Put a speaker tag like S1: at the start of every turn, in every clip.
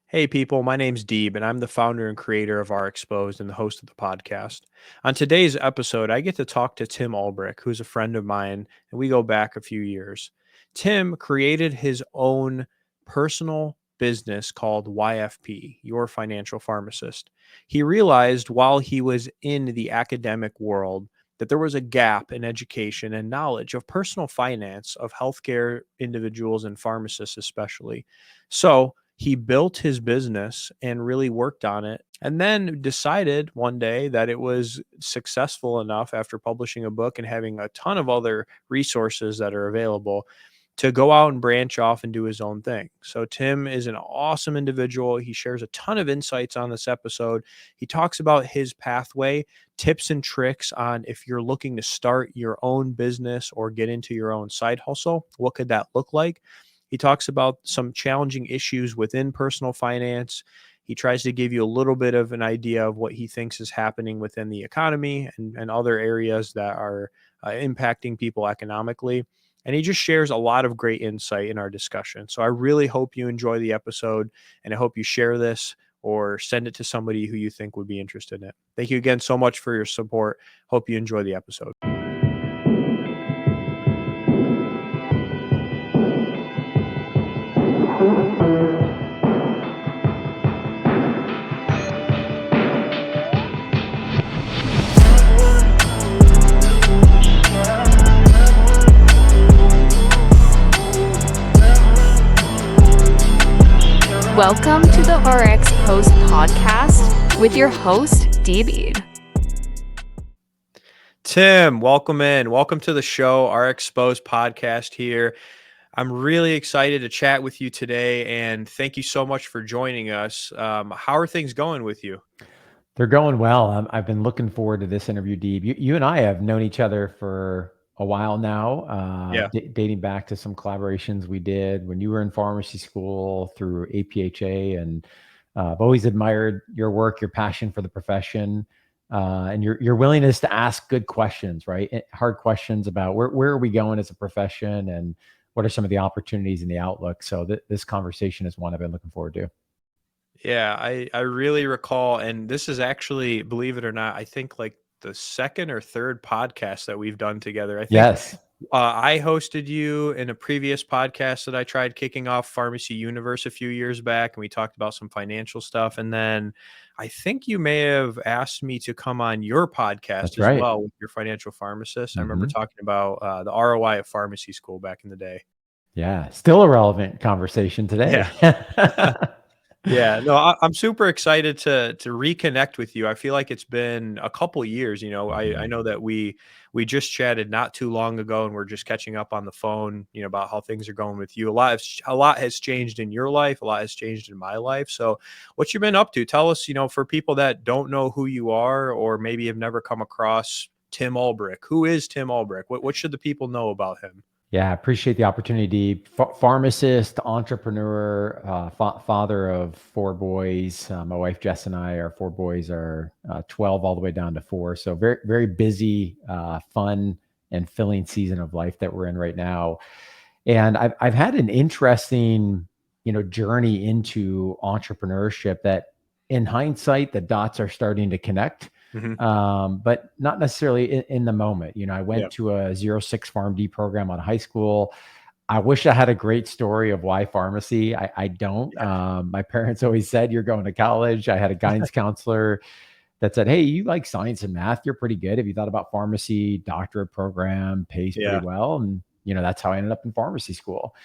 S1: Hey people, my name's Deeb, and I'm the founder and creator of RxPOSED and the host of the podcast. On today's episode, I get to talk to Tim Ulbrich, who's a friend of mine, and we go back a few years. Tim created his own personal business called YFP, Your Financial Pharmacist. He realized while he was in the academic world that there was a gap in education and knowledge of personal finance of healthcare individuals and pharmacists, especially. So, he built his business and really worked on it, and then decided one day that it was successful enough after publishing a book and having a ton of other resources that are available to go out and branch off and do his own thing. So Tim is an awesome individual. He shares a ton of insights on this episode. He talks about his pathway, tips and tricks on if you're looking to start your own business or get into your own side hustle, what could that look like? He talks about some challenging issues within personal finance. He tries to give you a little bit of an idea of what he thinks is happening within the economy and other areas that are impacting people economically. And he just shares a lot of great insight in our discussion. So I really hope you enjoy the episode, and I hope you share this or send it to somebody who you think would be interested in it. Thank you again so much for your support. Hope you enjoy the episode.
S2: Welcome to the RxPOSED podcast with your host, Deeb.
S1: Tim, welcome in. Welcome to the show, RxPOSED podcast here. I'm really excited to chat with you today, and thank you so much for joining us. How are things going with you?
S3: They're going well. I've been looking forward to this interview, Deeb. You and I have known each other for a while now, dating back to some collaborations we did when you were in pharmacy school through APHA, and I've always admired your work, your passion for the profession, and your willingness to ask good questions, right? Hard questions about where are we going as a profession, and what are some of the opportunities and the outlook. So this conversation is one I've been looking forward to.
S1: Yeah, I really recall, and this is actually, believe it or not, I think like the second or third podcast that we've done together. I think
S3: Yes.
S1: I hosted you in a previous podcast that I tried kicking off Pharmacy Universe a few years back, and we talked about some financial stuff. And then I think you may have asked me to come on your podcast
S3: That's
S1: as
S3: right.
S1: well with Your Financial Pharmacist. I remember
S3: Mhm.
S1: talking about the ROI of pharmacy school back in the day.
S3: Yeah, still a relevant conversation today.
S1: Yeah. Yeah, no, I'm super excited to reconnect with you. I feel like it's been a couple years. I know that we just chatted not too long ago, and we're just catching up on the phone, about how things are going with you. A lot has changed in your life, a lot has changed in my life. So, what you been up to? Tell us, for people that don't know who you are, or maybe have never come across Tim Ulbrich. Who is Tim Ulbrich? What should the people know about him?
S3: Yeah, I appreciate the opportunity. Pharmacist, entrepreneur, father of four boys. My wife Jess and I, our four boys are 12 all the way down to 4. So very, very busy, fun, and filling season of life that we're in right now. And I've had an interesting, journey into entrepreneurship that, in hindsight, the dots are starting to connect. But not necessarily in the moment. I went to a 06 PharmD program out of high school. I wish I had a great story of why pharmacy. I don't. My parents always said, you're going to college. I had a guidance counselor that said, hey, you like science and math. You're pretty good. Have you thought about pharmacy? Doctorate program pays pretty well. And, that's how I ended up in pharmacy school.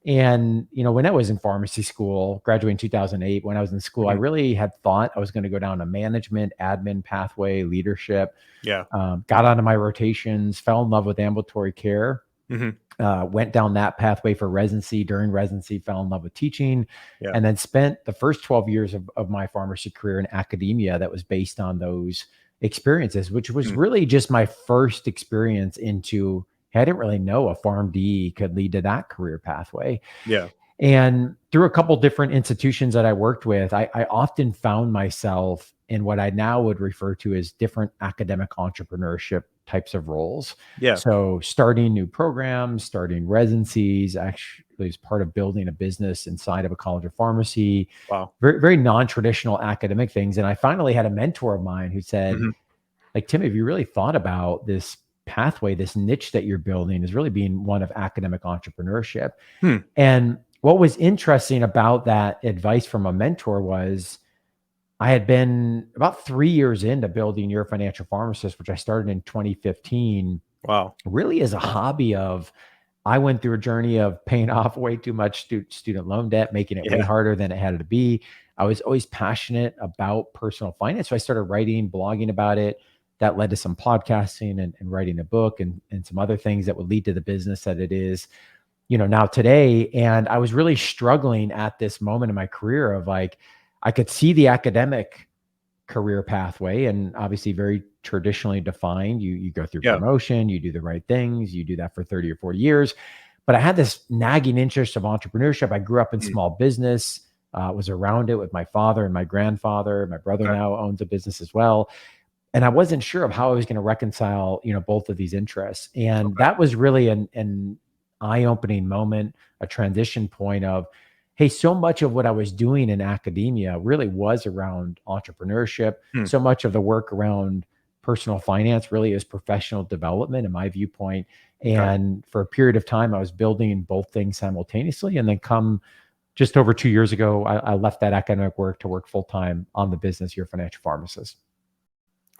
S3: And, when I was in pharmacy school, graduating in 2008, when I was in school, I really had thought I was going to go down a management, admin pathway, leadership. Got onto my rotations, fell in love with ambulatory care, went down that pathway for residency. During residency, fell in love with teaching, and then spent the first 12 years of my pharmacy career in academia that was based on those experiences, which was really just my first experience into, I didn't really know a PharmD could lead to that career pathway. And through a couple different institutions that I worked with, I often found myself in what I now would refer to as different academic entrepreneurship types of roles.
S1: Yeah.
S3: So starting new programs, starting residencies, actually as part of building a business inside of a college of pharmacy,
S1: Wow.
S3: very, very non-traditional academic things. And I finally had a mentor of mine who said,
S1: Mhm.
S3: like, Tim, have you really thought about this pathway, this niche that you're building is really being one of academic entrepreneurship?
S1: Hmm.
S3: And what was interesting about that advice from a mentor was I had been about 3 years into building Your Financial Pharmacist, which I started in 2015,
S1: Wow.
S3: really as a hobby of I went through a journey of paying off way too much student loan debt, making it way
S1: Yeah.
S3: harder than it had to be. I was always passionate about personal finance. So I started writing, blogging about it. That led to some podcasting and writing a book and some other things that would lead to the business that it is, now today. And I was really struggling at this moment in my career of like, I could see the academic career pathway and obviously very traditionally defined. You go through
S1: Yeah.
S3: promotion, you do the right things, you do that for 30 or 40 years. But I had this nagging interest of entrepreneurship. I grew up in
S1: Mm.
S3: small business, was around it with my father and my grandfather. My brother
S1: Okay.
S3: now owns a business as well. And I wasn't sure of how I was going to reconcile, both of these interests. And
S1: Okay.
S3: that was really an eye-opening moment, a transition point of, hey, so much of what I was doing in academia really was around entrepreneurship.
S1: Hmm.
S3: So much of the work around personal finance really is professional development in my viewpoint.
S1: Okay.
S3: And for a period of time, I was building both things simultaneously. And then come just over 2 years ago, I left that academic work to work full-time on the business, Your Financial Pharmacist.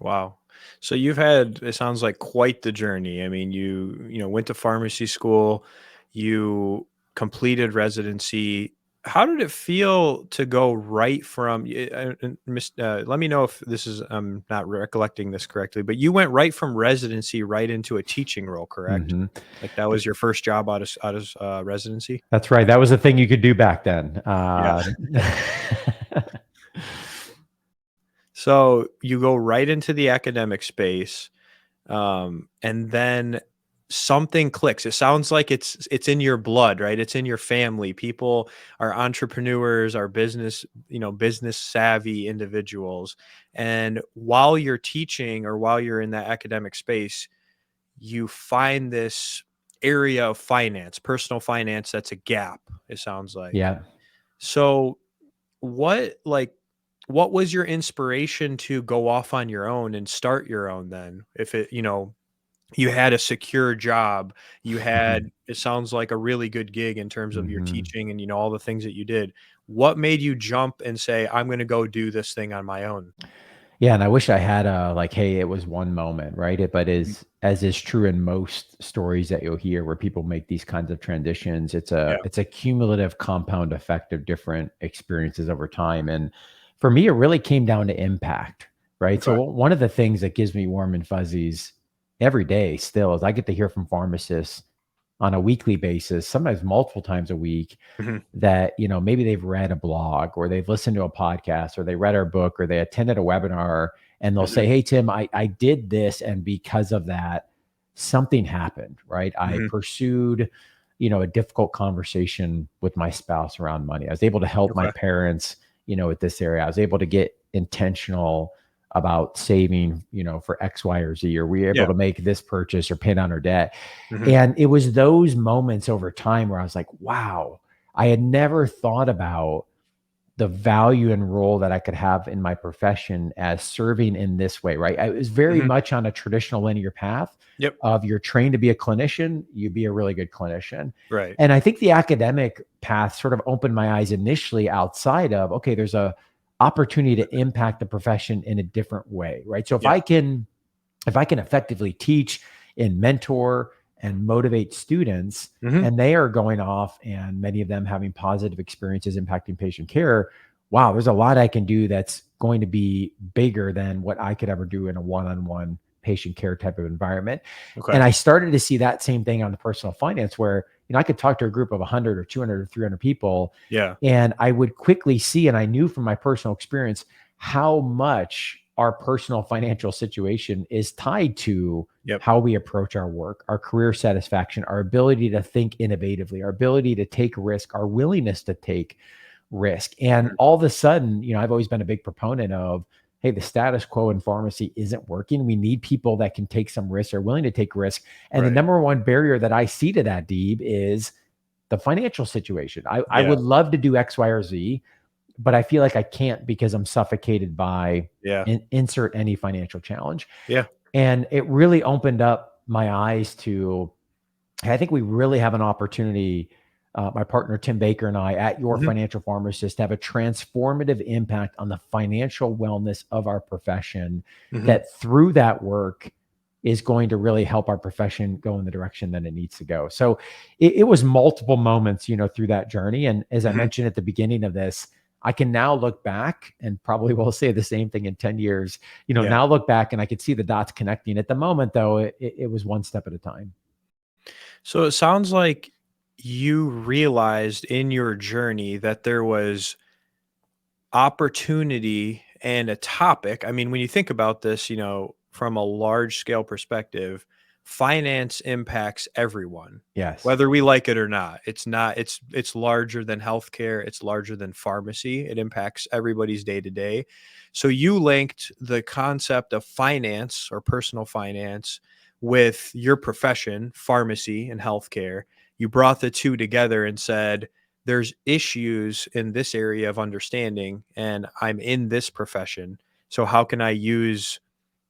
S1: Wow. So you've had, it sounds like, quite the journey. I mean, you went to pharmacy school, you completed residency. How did it feel to go right from, let me know if this is, I'm not recollecting this correctly, but you went right from residency right into a teaching role, correct?
S3: Mhm.
S1: Like that was your first job out of residency?
S3: That's right. That was the thing you could do back then.
S1: Yeah. So you go right into the academic space. And then something clicks. It sounds like it's in your blood, right? It's in your family. People are entrepreneurs, are business savvy individuals. And while you're teaching or while you're in that academic space, you find this area of finance, personal finance, that's a gap, it sounds like.
S3: Yeah.
S1: So what like what was your inspiration to go off on your own and start your own then? If you had a secure job, you
S3: Mhm.
S1: had, it sounds like, a really good gig in terms of your
S3: Mhm.
S1: teaching and, all the things that you did. What made you jump and say, I'm going to go do this thing on my own?
S3: Yeah, and I wish I had a like, hey, it was one moment, right? But
S1: Mhm.
S3: as is true in most stories that you'll hear where people make these kinds of transitions,
S1: Yeah.
S3: it's a cumulative compound effect of different experiences over time. And for me, it really came down to impact, right? So
S1: Okay.
S3: one of the things that gives me warm and fuzzies every day still is I get to hear from pharmacists on a weekly basis, sometimes multiple times a week,
S1: Mhm.
S3: that maybe they've read a blog or they've listened to a podcast or they read our book or they attended a webinar and they'll
S1: Mhm.
S3: say, hey Tim, I did this and because of that something happened, right? I
S1: Mhm.
S3: pursued a difficult conversation with my spouse around money. I was able to help my
S1: Okay.
S3: parents with this area. I was able to get intentional about saving for X, Y, or Z, or we were able
S1: Yeah.
S3: to make this purchase or pay down our debt.
S1: Mhm.
S3: And it was those moments over time where I was like, wow, I had never thought about the value and role that I could have in my profession as serving in this way, right? I was very
S1: Mhm.
S3: much on a traditional linear path
S1: Yep.
S3: of you're trained to be a clinician, you be a really good clinician.
S1: Right.
S3: And I think the academic path sort of opened my eyes initially outside of, okay, there's a opportunity to impact the profession in a different way, right? So
S1: Yeah.
S3: if I can effectively teach and mentor and motivate students,
S1: Mhm.
S3: and they are going off and many of them having positive experiences impacting patient care, wow, there's a lot I can do that's going to be bigger than what I could ever do in a one-on-one patient care type of environment.
S1: Okay.
S3: And I started to see that same thing on the personal finance where, I could talk to a group of 100 or 200 or 300 people,
S1: Yeah.
S3: and I would quickly see, and I knew from my personal experience how much our personal financial situation is tied to
S1: Yep.
S3: how we approach our work, our career satisfaction, our ability to think innovatively, our ability to take risk, our willingness to take risk. And all of a sudden, I've always been a big proponent of, hey, the status quo in pharmacy isn't working. We need people that can take some risks, are willing to take risk. And the
S1: Right.
S3: number one barrier that I see to that, Deeb, is the financial situation. I
S1: Yeah.
S3: would love to do X, Y, or Z, but I feel like I can't because I'm suffocated by
S1: Yeah.
S3: insert any financial challenge.
S1: Yeah.
S3: And it really opened up my eyes to, I think we really have an opportunity, my partner Tim Baker and I at Your
S1: Mhm.
S3: Financial Pharmacist, to have a transformative impact on the financial wellness of our profession,
S1: Mhm.
S3: that through that work is going to really help our profession go in the direction that it needs to go. So it was multiple moments, through that journey. And as I
S1: Mhm.
S3: mentioned at the beginning of this, I can now look back and probably will say the same thing in 10 years,
S1: Yeah.
S3: now look back and I could see the dots connecting. At the moment, though, it was one step at a time.
S1: So it sounds like you realized in your journey that there was opportunity and a topic. I mean, when you think about this, from a large scale perspective, finance impacts everyone,
S3: Yes.
S1: whether we like it or not. It's larger than healthcare, it's larger than pharmacy. It impacts everybody's day to day. So you linked the concept of finance or personal finance with your profession, pharmacy and healthcare. You brought the two together and said, there's issues in this area of understanding, and I'm in this profession. So how can I use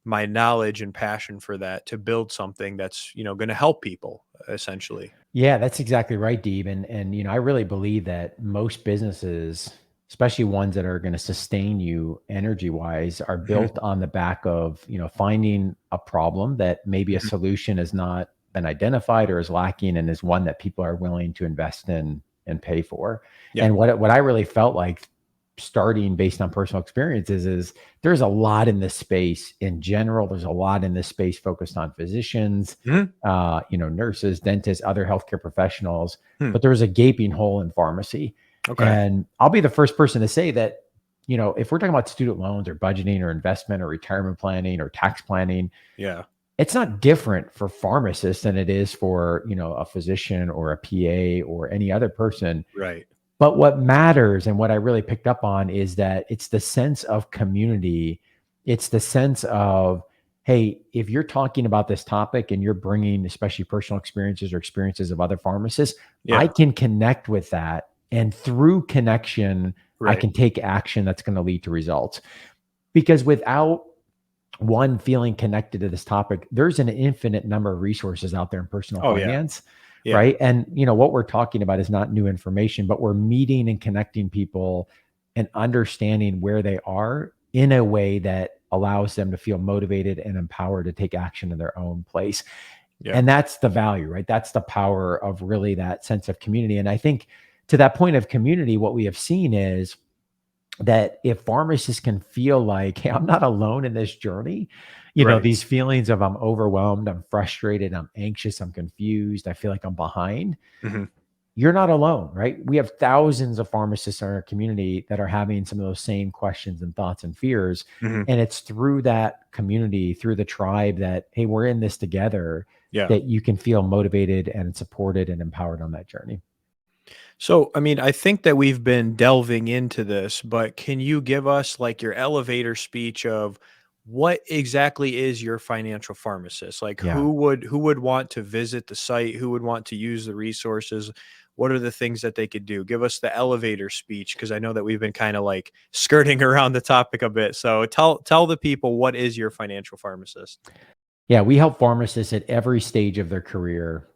S1: my knowledge and passion for that to build something that's, going to help people essentially?
S3: Yeah, that's exactly right, Deeb. And I really believe that most businesses, especially ones that are going to sustain you energy wise, are
S1: Mhm.
S3: built on the back of, finding a problem that maybe a
S1: Mhm.
S3: solution has not been identified or is lacking, and is one that people are willing to invest in and pay for.
S1: Yeah.
S3: And what I really felt like, starting based on personal experiences, is there's a lot in this space in general. There's a lot in this space focused on physicians,
S1: Mhm.
S3: nurses, dentists, other healthcare professionals,
S1: Hmm.
S3: but there's a gaping hole in pharmacy.
S1: Okay.
S3: And I'll be the first person to say that, if we're talking about student loans or budgeting or investment or retirement planning or tax planning,
S1: Yeah.
S3: it's not different for pharmacists than it is for, a physician or a PA or any other person.
S1: Right.
S3: But what matters, and what I really picked up on, is that it's the sense of community. It's the sense of, hey, if you're talking about this topic and you're bringing especially personal experiences or experiences of other pharmacists, I
S1: Yeah.
S3: can connect with that. And through connection, I
S1: Right.
S3: can take action that's going to lead to results. Because without one feeling connected to this topic, there's an infinite number of resources out there in personal
S1: Oh yeah.
S3: finance,
S1: Yeah.
S3: right? And what we're talking about is not new information, but we're meeting and connecting people and understanding where they are in a way that allows them to feel motivated and empowered to take action in their own place.
S1: Yeah.
S3: And that's the value, right? That's the power of really that sense of community. And I think, to that point of community, what we have seen is that if pharmacists can feel like, hey, I'm not alone in this journey,
S1: Right.
S3: these feelings of, I'm overwhelmed, I'm frustrated, I'm anxious, I'm confused, I feel like I'm behind,
S1: Mhm.
S3: you're not alone, right? We have thousands of pharmacists in our community that are having some of those same questions and thoughts and fears.
S1: Mhm.
S3: And it's through that community, through the tribe, that, hey, we're in this together,
S1: Yeah.
S3: that you can feel motivated and supported and empowered on that journey.
S1: So, I mean, I think that we've been delving into this, but can you give us like your elevator speech of what exactly is your financial pharmacist? Like
S3: Yeah.
S1: who would want to visit the site, who would want to use the resources? What are the things that they could do? Give us the elevator speech because I know that we've been kind of like skirting around the topic a bit. So tell the people, what is your financial pharmacist?
S3: Yeah, we help pharmacists at every stage of their career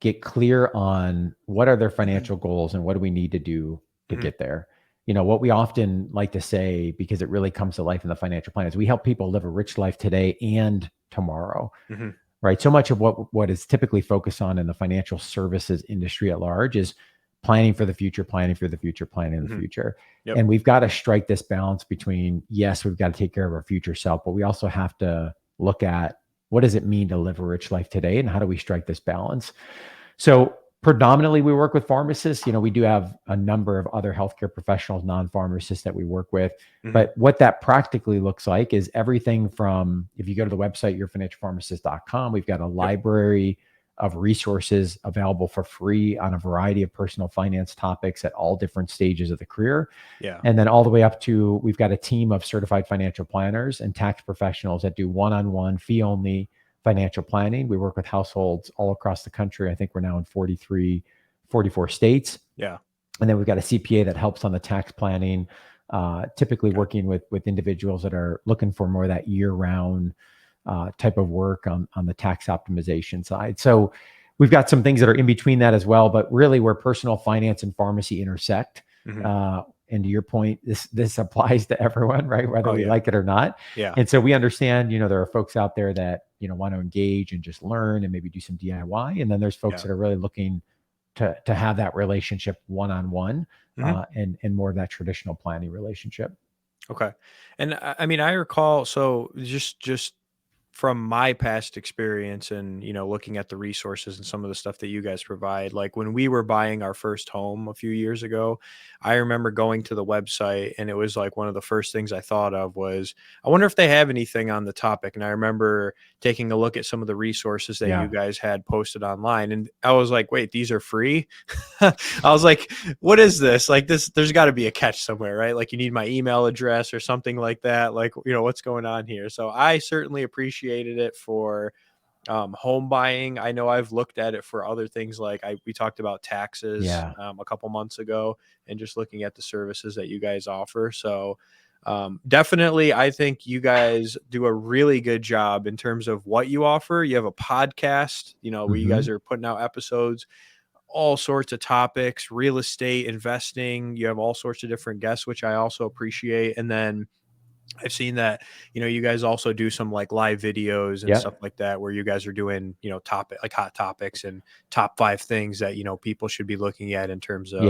S3: get clear on what are their financial goals and what do we need to do to
S1: Mhm.
S3: get there. What we often like to say, because it really comes to life in the financial plan, is we help people live a rich life today and tomorrow,
S1: Mhm.
S3: right? So much of what is typically focused on in the financial services industry at large is planning for the future, planning for the future, planning the
S1: Mhm.
S3: future.
S1: Yep.
S3: And we've got to strike this balance between, yes, we've got to take care of our future self, but we also have to look at, what does it mean to live a rich life today, and how do we strike this balance? So Predominantly, we work with pharmacists. We do have a number of other healthcare professionals, non-pharmacists that we work with. But what that practically looks like is everything from, if you go to the website, yourfinancialpharmacist.com, we've got a library of resources available for free on a variety of personal finance topics at all different stages of the career.
S1: Yeah.
S3: And then all the way up to, we've got a team of certified financial planners and tax professionals that do one-on-one fee-only financial planning. We work with households all across the country. I think we're now in 44 states.
S1: Yeah.
S3: And then we've got a CPA that helps on the tax planning, typically working with individuals that are looking for more of that year-round type of work on the tax optimization side. So we've got some things that are in between that as well, but really where personal finance and pharmacy intersect. And to your point, this applies to everyone, right? Whether we like it or not.
S1: Yeah.
S3: And so we understand, there are folks out there that, want to engage and just learn and maybe do some DIY. And then there's folks that are really looking to have that relationship one-on-one and more of that traditional planning relationship.
S1: Okay. And I mean, I recall, so just from my past experience and, looking at the resources and some of the stuff that you guys provide, like when we were buying our first home a few years ago, I remember going to the website and it was like one of the first things I thought of was, I wonder if they have anything on the topic. And I remember taking a look at some of the resources that you guys had posted online. And I was like, wait, these are free? I was like, what is this? Like this, there's got to be a catch somewhere, right? Like you need my email address or something like that. Like, what's going on here? So I certainly appreciated it for home buying. I know I've looked at it for other things. Like we talked about taxes a couple months ago and just looking at the services that you guys offer. So definitely, I think you guys do a really good job in terms of what you offer. You have a podcast, where you guys are putting out episodes, all sorts of topics, real estate, investing. You have all sorts of different guests, which I also appreciate. And then I've seen that, you guys also do some like live videos and stuff like that, where you guys are doing, hot topics and top 5 things that, people should be looking at in terms of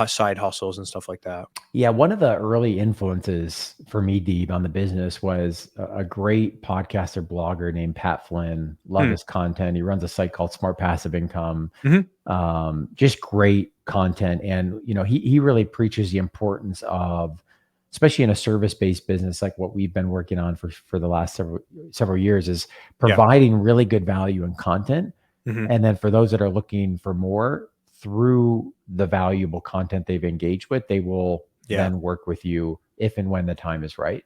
S1: side hustles and stuff like that.
S3: Yeah. One of the early influences for me, Deeb, on the business was a great podcaster blogger named Pat Flynn. Love his content. He runs a site called Smart Passive Income. Just great content. And, he really preaches the importance of, especially in a service-based business like what we've been working on for the last several years, is providing really good value and content. And then for those that are looking for more, through the valuable content they've engaged with, they will then work with you if and when the time is right.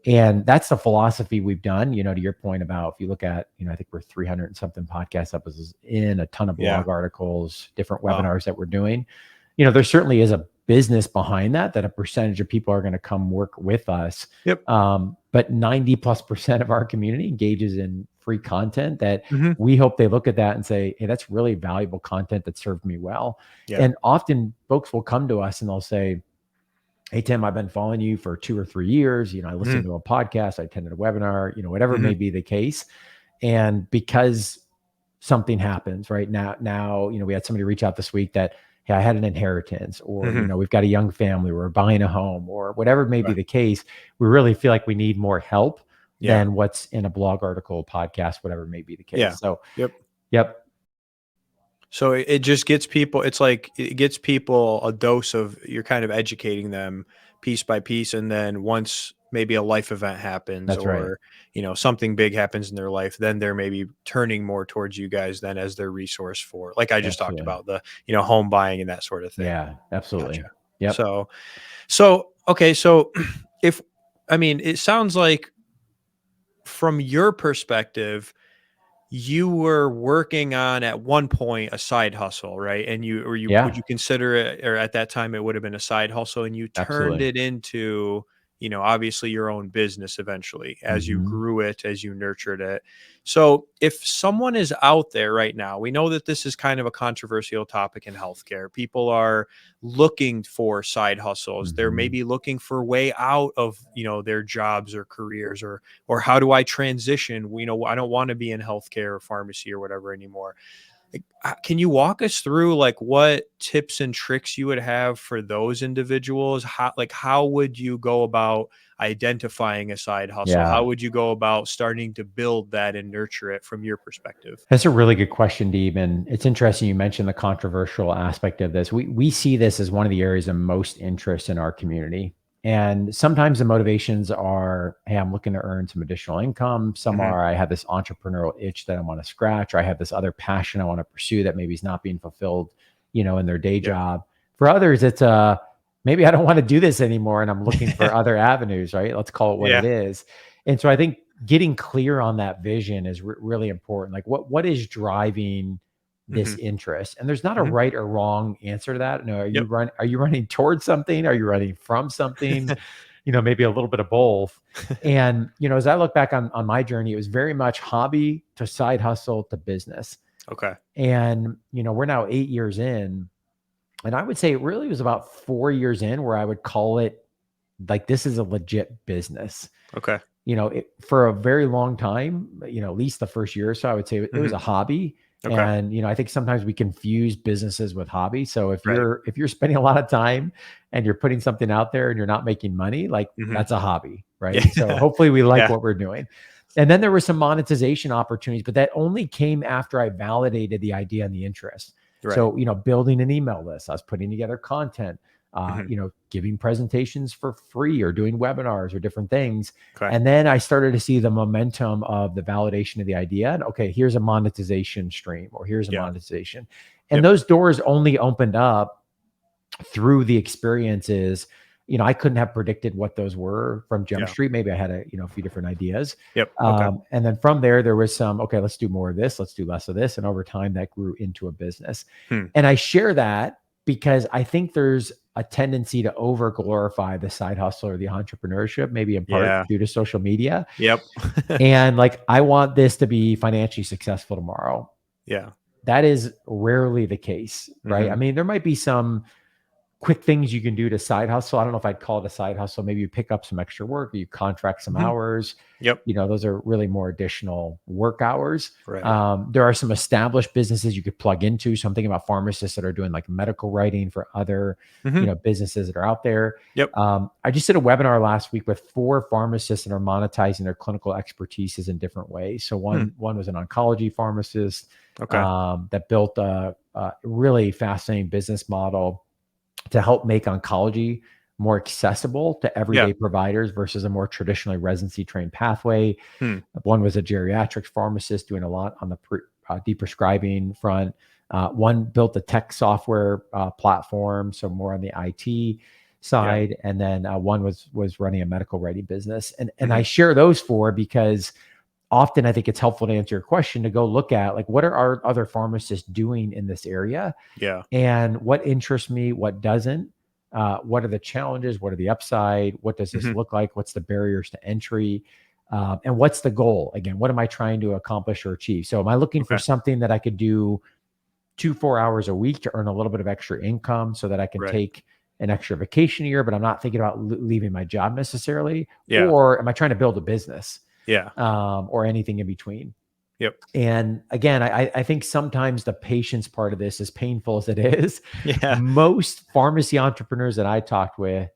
S3: And that's the philosophy we've done, to your point about, if you look at, I think we're 300 and something podcast episodes in, a ton of blog articles, different webinars that we're doing. There certainly is a business behind that a percentage of people are going to come work with us. But 90+% of our community engages in free content that we hope they look at that and say, hey, that's really valuable content that served me well. And often folks will come to us and they'll say, hey, Tim, I've been following you for 2 or 3 years. I listened to a podcast, I attended a webinar, whatever may be the case. And because something happens right now, we had somebody reach out this week that, hey, I had an inheritance, or, we've got a young family, we're buying a home, or whatever may be the case. We really feel like we need more help than what's in a blog article, podcast, whatever may be the case. So,
S1: So it just gets people, it's like, it gets people a dose of, you're kind of educating them piece by piece. And then once maybe a life event happens something big happens in their life, then they're maybe turning more towards you guys then as their resource for, like I just talked about, the, home buying and that sort of thing.
S3: Yeah, absolutely.
S1: Gotcha. Okay. So it sounds like from your perspective, you were working on at one point a side hustle, right? And would you consider it, or at that time it would have been a side hustle, and you turned it into, obviously your own business eventually as you grew it, as you nurtured it. So if someone is out there right now, we know that this is kind of a controversial topic in healthcare. People are looking for side hustles. They're maybe looking for way out of, their jobs or careers, or how do I transition? I don't want to be in healthcare or pharmacy or whatever anymore. Can you walk us through like what tips and tricks you would have for those individuals? How would you go about identifying a side hustle?
S3: Yeah.
S1: How would you go about starting to build that and nurture it from your perspective?
S3: That's a really good question, Deeb. And it's interesting you mentioned the controversial aspect of this. We see this as one of the areas of most interest in our community. And sometimes the motivations are, hey, I'm looking to earn some additional income. Some
S1: Mhm.
S3: are, I have this entrepreneurial itch that I want to scratch, or I have this other passion I want to pursue that maybe is not being fulfilled, in their day
S1: Yeah.
S3: job. For others, it's maybe I don't want to do this anymore and I'm looking for other avenues, right? Let's call it what it
S1: Yeah.
S3: is. And so I think getting clear on that vision is really important. Like what is driving this
S1: Mhm.
S3: interest? And there's not a
S1: Mhm.
S3: right or wrong answer to that. No,
S1: Yep.
S3: are you running towards something? Are you running from something? Maybe a little bit of both. And, as I look back on my journey, it was very much hobby to side hustle to business.
S1: Okay.
S3: And, we're now 8 years in. And I would say it really was about 4 years in where I would call it like, this is a legit business.
S1: Okay.
S3: For a very long time, at least the first year or so, I would say it was
S1: Mhm.
S3: a hobby.
S1: Okay.
S3: And, I think sometimes we confuse businesses with hobbies. So if
S1: Right.
S3: you're spending a lot of time and you're putting something out there and you're not making money, like
S1: Mhm.
S3: that's a hobby, right? So
S1: Yeah.
S3: hopefully we like
S1: Yeah.
S3: what we're doing. And then there were some monetization opportunities, but that only came after I validated the idea and the interest.
S1: Right.
S3: So, building an email list, I was putting together content,
S1: Mhm.
S3: giving presentations for free or doing webinars or different things.
S1: Okay.
S3: And then I started to see the momentum of the validation of the idea. And okay, here's a monetization stream or here's a
S1: Yeah.
S3: monetization. And
S1: Yep.
S3: those doors only opened up through the experiences. I couldn't have predicted what those were from Jump
S1: Yeah.
S3: Street. Maybe I had a few different ideas.
S1: Yep. Okay.
S3: And then from there was some, okay, let's do more of this. Let's do less of this. And over time that grew into a business.
S1: Hmm.
S3: And I share that because I think there's a tendency to over glorify the side hustle or the entrepreneurship, maybe in part
S1: Yeah.
S3: due to social media.
S1: Yep.
S3: And like, I want this to be financially successful tomorrow.
S1: Yeah.
S3: That is rarely the case, right?
S1: Mhm.
S3: I mean, there might be some quick things you can do to side hustle. I don't know if I'd call it a side hustle. Maybe you pick up some extra work, or you contract some
S1: Mhm.
S3: hours.
S1: Yep.
S3: Those are really more additional work hours.
S1: Right.
S3: There are some established businesses you could plug into. So I'm thinking about pharmacists that are doing like medical writing for other,
S1: Mhm.
S3: businesses that are out there.
S1: Yep.
S3: I just did a webinar last week with 4 pharmacists that are monetizing their clinical expertises in different ways. So one was an oncology pharmacist
S1: Okay.
S3: that built a really fascinating business model to help make oncology more accessible to everyday
S1: Yeah.
S3: providers versus a more traditionally residency trained pathway.
S1: Hmm.
S3: One was a geriatrics pharmacist doing a lot on the deprescribing front. One built a tech software platform, so more on the IT side, and then one was running a medical writing business. And I
S1: Mhm.
S3: share those 4 because often I think it's helpful to answer your question to go look at like, what are our other pharmacists doing in this area?
S1: Yeah.
S3: And what interests me, what doesn't, what are the challenges, what are the upside, what does this
S1: Mhm.
S3: look like, what's the barriers to entry, and what's the goal? Again, what am I trying to accomplish or achieve? So am I looking for
S1: Okay.
S3: something that I could do 2-4 hours a week to earn a little bit of extra income so that I can
S1: Right.
S3: take an extra vacation a year, but I'm not thinking about leaving my job necessarily?
S1: Yeah.
S3: Or am I trying to build a business,
S1: Yeah.
S3: or anything in between?
S1: Yep.
S3: And again, I think sometimes the patience part of this, as painful as it is,
S1: Yeah.
S3: most pharmacy entrepreneurs that I talked with,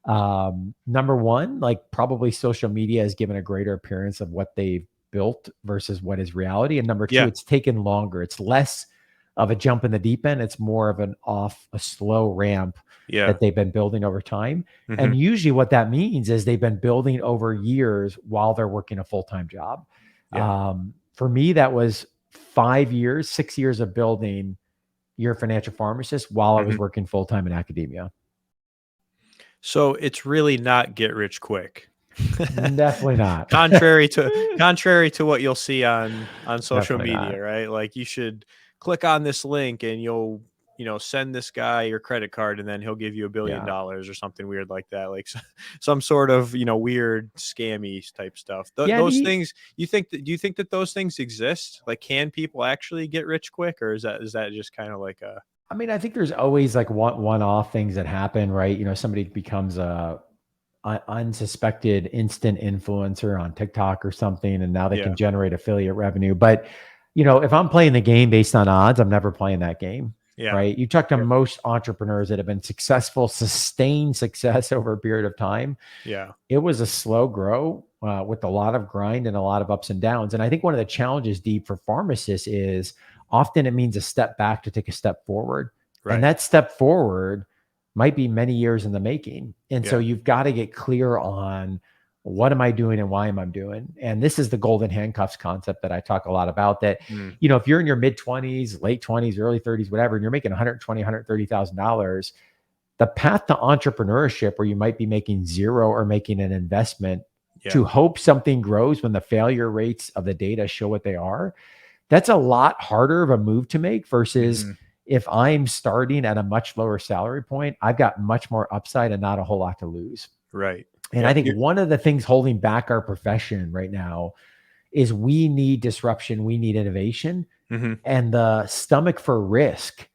S3: number one, like probably social media has given a greater appearance of what they've built versus what is reality. And number 2,
S1: Yeah.
S3: it's taken longer. It's less of a jump in the deep end. It's more of a slow ramp
S1: Yeah.
S3: that they've been building over time. And
S1: Mhm.
S3: usually what that means is they've been building over years while they're working a full-time job.
S1: Yeah.
S3: For me, that was 5 years, 6 years of building Your Financial Pharmacist while I was
S1: Mhm.
S3: working full-time in academia.
S1: So it's really not get rich quick.
S3: Definitely not.
S1: Contrary to what you'll see on social
S3: Definitely
S1: media,
S3: not.
S1: right? Like you should click on this link and you'll, send this guy your credit card and then he'll give you $1 billion
S3: Yeah.
S1: or something weird like that. Like some sort of, weird scammy type stuff.
S3: Yeah,
S1: Those things, do you think that those things exist? Like, can people actually get rich quick, or is that just kind of like a,
S3: I mean, I think there's always like one-off things that happen, right? Somebody becomes a unsuspected instant influencer on TikTok or something, and now they
S1: yeah.
S3: can generate affiliate revenue. But if I'm playing the game based on odds, I'm never playing that game.
S1: Yeah.
S3: Right. You talk to
S1: Yep.
S3: most entrepreneurs that have been successful, sustained success over a period of time.
S1: Yeah.
S3: It was a slow grow with a lot of grind and a lot of ups and downs. And I think one of the challenges, Deep, for pharmacists is often it means a step back to take a step forward. And
S1: Right.
S3: that step forward might be many years in the making. And so
S1: Yeah.
S3: you've got to get clear on what am I doing and why am I doing? And this is the golden handcuffs concept that I talk a lot about, that,
S1: Mm.
S3: if you're in your mid 20s, late 20s, early 30s, whatever, and you're making $120,000, $130,000, the path to entrepreneurship where you might be making zero or making an investment
S1: Yeah.
S3: to hope something grows when the failure rates of the data show what they are, that's a lot harder of a move to make versus
S1: Mhm.
S3: if I'm starting at a much lower salary point, I've got much more upside and not a whole lot to lose.
S1: Right.
S3: And
S1: Yeah.
S3: I think one of the things holding back our profession right now is we need disruption, we need innovation,
S1: Mhm.
S3: and the stomach for risk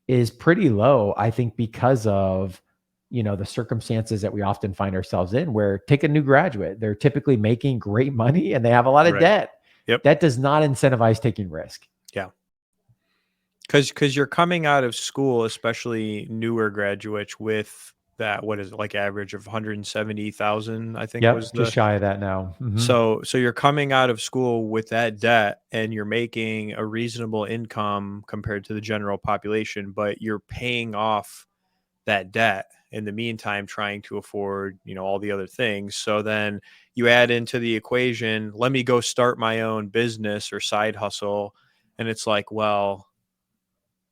S3: is pretty low, I think, because of, the circumstances that we often find ourselves in, where take a new graduate, they're typically making great money and they have a lot of
S1: Right.
S3: debt.
S1: Yep.
S3: That does not incentivize taking risk.
S1: Yeah. Because you're coming out of school, especially newer graduates, with that, what is it, like average of 170,000, I think was
S3: Yep. Just
S1: the.
S3: shy of that now.
S1: So you're coming out of school with that debt and you're making a reasonable income compared to the general population, but you're paying off that debt in the meantime, trying to afford, all the other things. So then you add into the equation, let me go start my own business or side hustle. And it's like, well,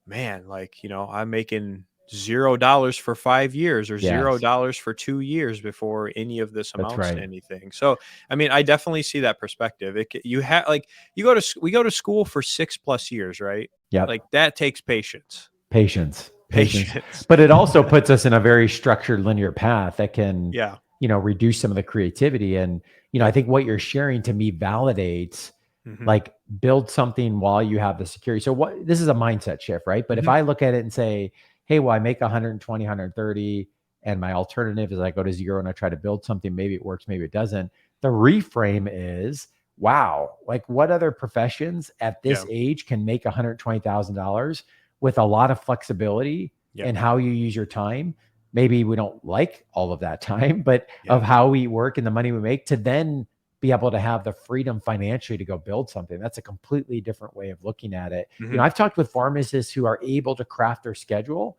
S1: man, like, I'm making $0 for 5 years or
S3: Yes,
S1: $0 for 2 years before any of this
S3: that's
S1: amounts to
S3: right.
S1: anything. So, I mean, I definitely see that perspective. You have like, we go to school for 6+ years, right? Like
S3: Yep.
S1: that takes patience.
S3: Patience.
S1: Patience.
S3: But it also puts us in a very structured linear path that can,
S1: Yeah.
S3: reduce some of the creativity. And, I
S1: Yep.
S3: think what you're sharing to me validates,
S1: Hmm.
S3: like, build something while you have the security. So this is a mindset shift, right? But if
S1: Hmm.
S3: I look at it and say, hey, well, I make 120, 130, and my alternative is I go to zero and I try to build something, maybe it works, maybe it doesn't. The reframe is, wow, like, what other professions at this
S1: Yeah.
S3: age can make $120,000 with a lot of flexibility
S1: Yeah.
S3: in how you use your time? Maybe we don't like all of that time, but
S1: Yeah.
S3: of how we work and the money we make to then be able to have the freedom financially to go build something. That's a completely different way of looking at it.
S1: Hmm.
S3: I've talked with pharmacists who are able to craft their schedule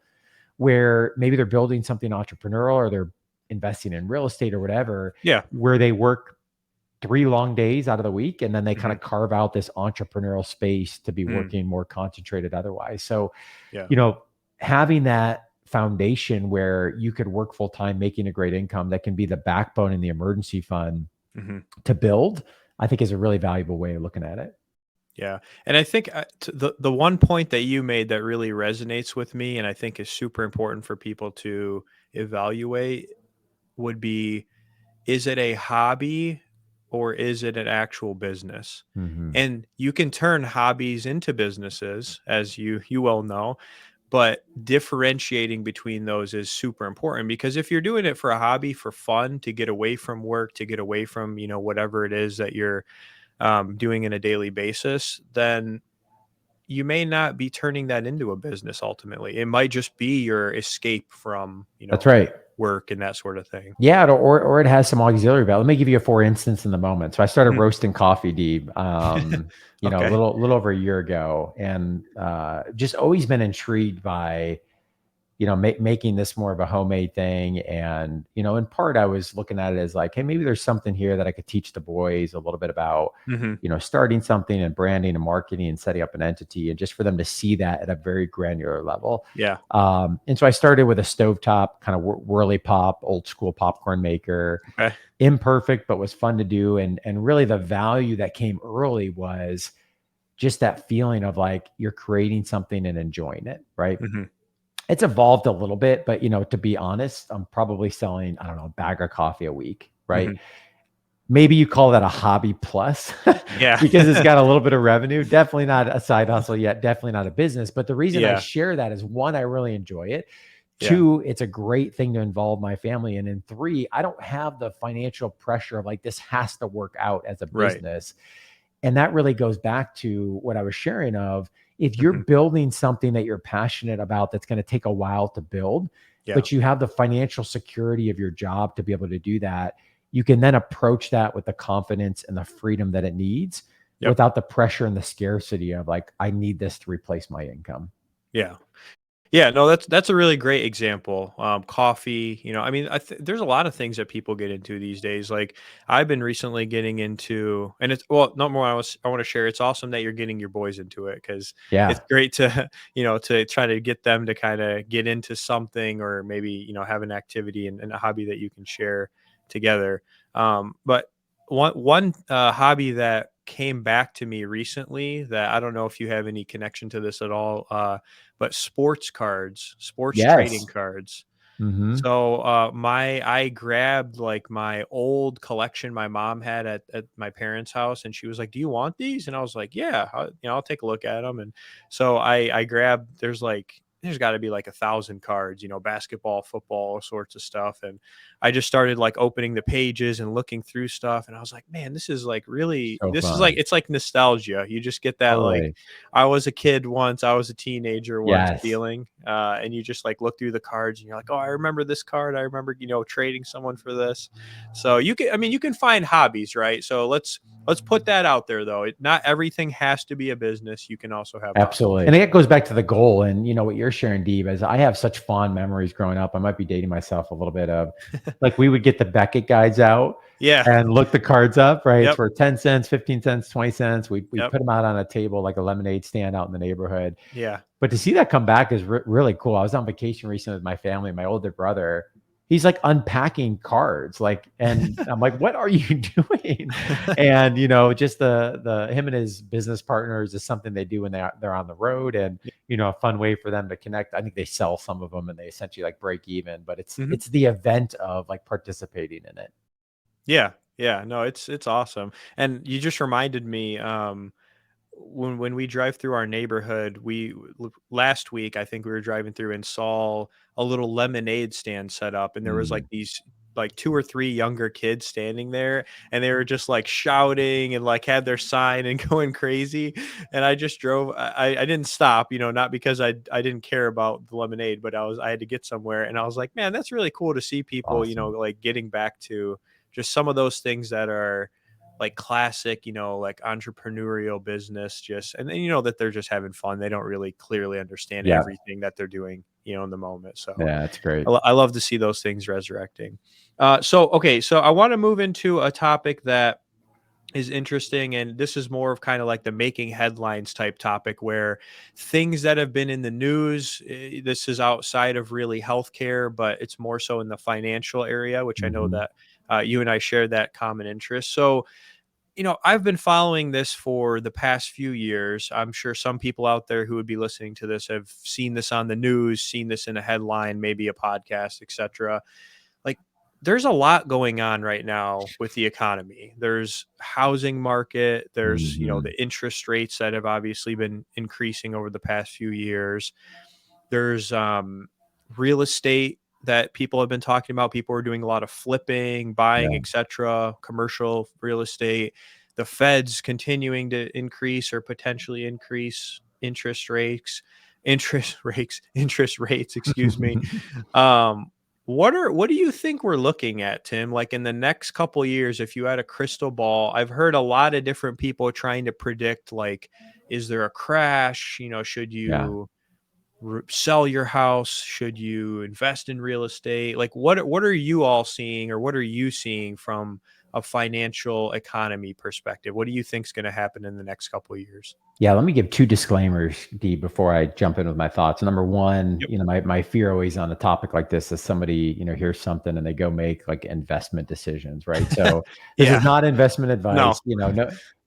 S3: where maybe they're building something entrepreneurial or they're investing in real estate or whatever,
S1: Yeah.
S3: where they work 3 long days out of the week and then they kind
S1: Hmm.
S3: of carve out this entrepreneurial space to be
S1: Mm.
S3: working more concentrated otherwise. So,
S1: Yeah.
S3: having that foundation where you could work full time, making a great income that can be the backbone in the emergency fund
S1: Hmm.
S3: to build, I think is a really valuable way of looking at it.
S1: Yeah. And I think the one point that you made that really resonates with me and I think is super important for people to evaluate would be, is it a hobby or is it an actual business?
S3: Mm-hmm.
S1: And you can turn hobbies into businesses, as you well know, but differentiating between those is super important, because if you're doing it for a hobby, for fun, to get away from work, to get away from, whatever it is that you're doing in a daily basis, then you may not be turning that into a business ultimately. It might just be your escape from,
S3: That's right.
S1: work and that sort of thing.
S3: Yeah, or it has some auxiliary value. Let me give you a for instance in the moment. So I started
S1: Mhm.
S3: roasting coffee, Deep, a
S1: Okay.
S3: little over a year ago, and just always been intrigued by making this more of a homemade thing. And, in part, I was looking at it as like, hey, maybe there's something here that I could teach the boys a little bit about,
S1: Hmm.
S3: starting something and branding and marketing and setting up an entity, and just for them to see that at a very granular level.
S1: Yeah.
S3: And so I started with a stovetop kind of whirly pop, old school popcorn maker,
S1: Okay.
S3: imperfect, but was fun to do. And really the value that came early was just that feeling of like you're creating something and enjoying it, right?
S1: Hmm.
S3: It's evolved a little bit, but to be honest, I'm probably selling, I don't know, a bag of coffee a week, right?
S1: Hmm.
S3: Maybe you call that a hobby plus
S1: Yeah.
S3: because it's got a little bit of revenue. Definitely not a side hustle yet. Definitely not a business. But the reason I
S1: Yeah.
S3: share that is, one, I really enjoy it.
S1: Yeah.
S3: Two, it's a great thing to involve my family in. And three, I don't have the financial pressure of like, this has to work out as a
S1: Right.
S3: business. And that really goes back to what I was sharing of, if you're
S1: Mhm.
S3: building something that you're passionate about, that's going to take a while to build,
S1: Yeah.
S3: but you have the financial security of your job to be able to do that, you can then approach that with the confidence and the freedom that it needs
S1: Yep.
S3: without the pressure and the scarcity of like, I need this to replace my income.
S1: Yeah. Yeah, no, that's a really great example. Coffee, I mean, there's a lot of things that people get into these days. Like I've been recently getting into, and it's well, not more. I want to share. It's awesome that you're getting your boys into it because it's
S3: Yeah.
S1: great to to try to get them to kind of get into something or maybe have an activity and a hobby that you can share together. But one hobby that came back to me recently that I don't know if you have any connection to this at all. But sports cards, sports trading
S3: Yes.
S1: cards.
S3: Hmm.
S1: So, I grabbed like my old collection my mom had at my parents' house, and she was like, "Do you want these?" And I was like, "Yeah, I'll take a look at them." And so I grabbed. There's got to be like 1,000 cards, basketball, football, all sorts of stuff. And I just started like opening the pages and looking through stuff, and I was like, "Man, this is like really.
S3: So
S1: This is like
S3: fun.
S1: it's like nostalgia. You just get that like."
S3: Totally.
S1: I was a kid once, I was a teenager once
S3: Yes.
S1: feeling, and you just like look through the cards and you're like, oh, I remember this card. I remember, trading someone for this. So you can find hobbies, right? So let's put that out there though. Not everything has to be a business. You can also have hobbies.
S3: Absolutely. And it goes back to the goal. And what you're sharing, Deeb, is I have such fond memories growing up. I might be dating myself a little bit of like we would get the Beckett guides out
S1: Yeah.
S3: and look the cards up, right? It's
S1: Yep.
S3: for 10 cents, 15 cents, 20 cents. We
S1: Yep.
S3: put them out on a table like a lemonade stand out in the neighborhood.
S1: Yeah.
S3: But to see that come back is really cool. I was on vacation recently with my family. My older brother, he's like unpacking cards, like, and I'm like, "What are you doing?" And just the him and his business partners is something they do when they're on the road, and a fun way for them to connect. I think they sell some of them, and they essentially like break even. But it's
S1: Mhm.
S3: it's the event of like participating in it.
S1: Yeah. Yeah. No, it's awesome. And you just reminded me, when we drive through our neighborhood, last week I think we were driving through and saw a little lemonade stand set up, and there was like
S3: Mm,
S1: these like two or three younger kids standing there, and they were just like shouting and like had their sign and going crazy. And I just drove. I didn't stop, not because I didn't care about the lemonade, but I had to get somewhere, and I was like, man, that's really cool to see people,
S3: awesome.
S1: like getting back to just some of those things that are like classic, like entrepreneurial business just and then that they're just having fun. They don't really clearly understand
S3: Yeah,
S1: everything that they're doing, in the moment. So
S3: yeah, it's great.
S1: I love to see those things resurrecting. So I want to move into a topic that is interesting, and this is more of kind of like the making headlines type topic where things that have been in the news, this is outside of really healthcare, but it's more so in the financial area, which I know
S3: Hmm.
S1: that you and I share that common interest. So I've been following this for the past few years. I'm sure some people out there who would be listening to this have seen this on the news, seen this in a headline, maybe a podcast, etc. Like there's a lot going on right now with the economy. There's housing market, there's,
S3: Hmm.
S1: the interest rates that have obviously been increasing over the past few years. There's real estate that people have been talking about. People are doing a lot of flipping, buying,
S3: Yeah.
S1: etc., commercial real estate. The Fed's continuing to increase or potentially increase interest rates, excuse me. Um, what do you think we're looking at, Tim? Like in the next couple years, if you had a crystal ball, I've heard a lot of different people trying to predict like, is there a crash? Should
S3: Yeah.
S1: you sell your house? Should you invest in real estate? Like what are you all seeing, or what are you seeing from a financial economy perspective? What do you think is going to happen in the next couple of years?
S3: Yeah, let me give two disclaimers, Dee, before I jump in with my thoughts. Number one,
S1: Yep.
S3: my fear always on a topic like this is somebody, hears something and they go make like investment decisions, right? So this is
S1: Yeah.
S3: not investment
S1: No.
S3: advice.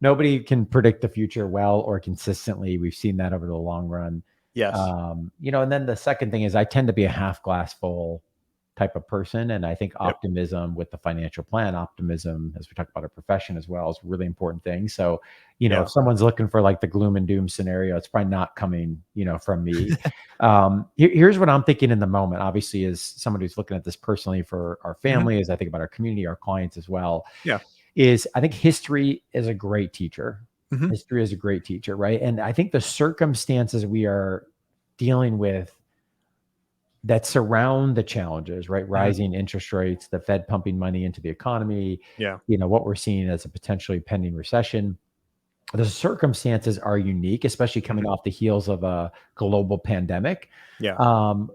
S3: Nobody can predict the future well or consistently. We've seen that over the long run.
S1: Yes.
S3: And then the second thing is I tend to be a half glass full type of person. And I think
S1: Yep.
S3: optimism with the financial plan, optimism, as we talk about our profession as well, is a really important thing. So,
S1: Yeah.
S3: if someone's looking for like the gloom and doom scenario, it's probably not coming, from me. Here's what I'm thinking in the moment, obviously, as somebody who's looking at this personally for our
S1: Hmm.
S3: family, as I think about our community, our clients as well,
S1: Yeah.
S3: is I think history is a great teacher.
S1: Mhm.
S3: History is a great teacher, right? And I think the circumstances we are dealing with that surround the challenges, right? Rising interest rates, the Fed pumping money into the economy,
S1: Yeah.
S3: what we're seeing as a potentially pending recession. The circumstances are unique, especially coming
S1: Mhm.
S3: off the heels of a global pandemic.
S1: Yeah.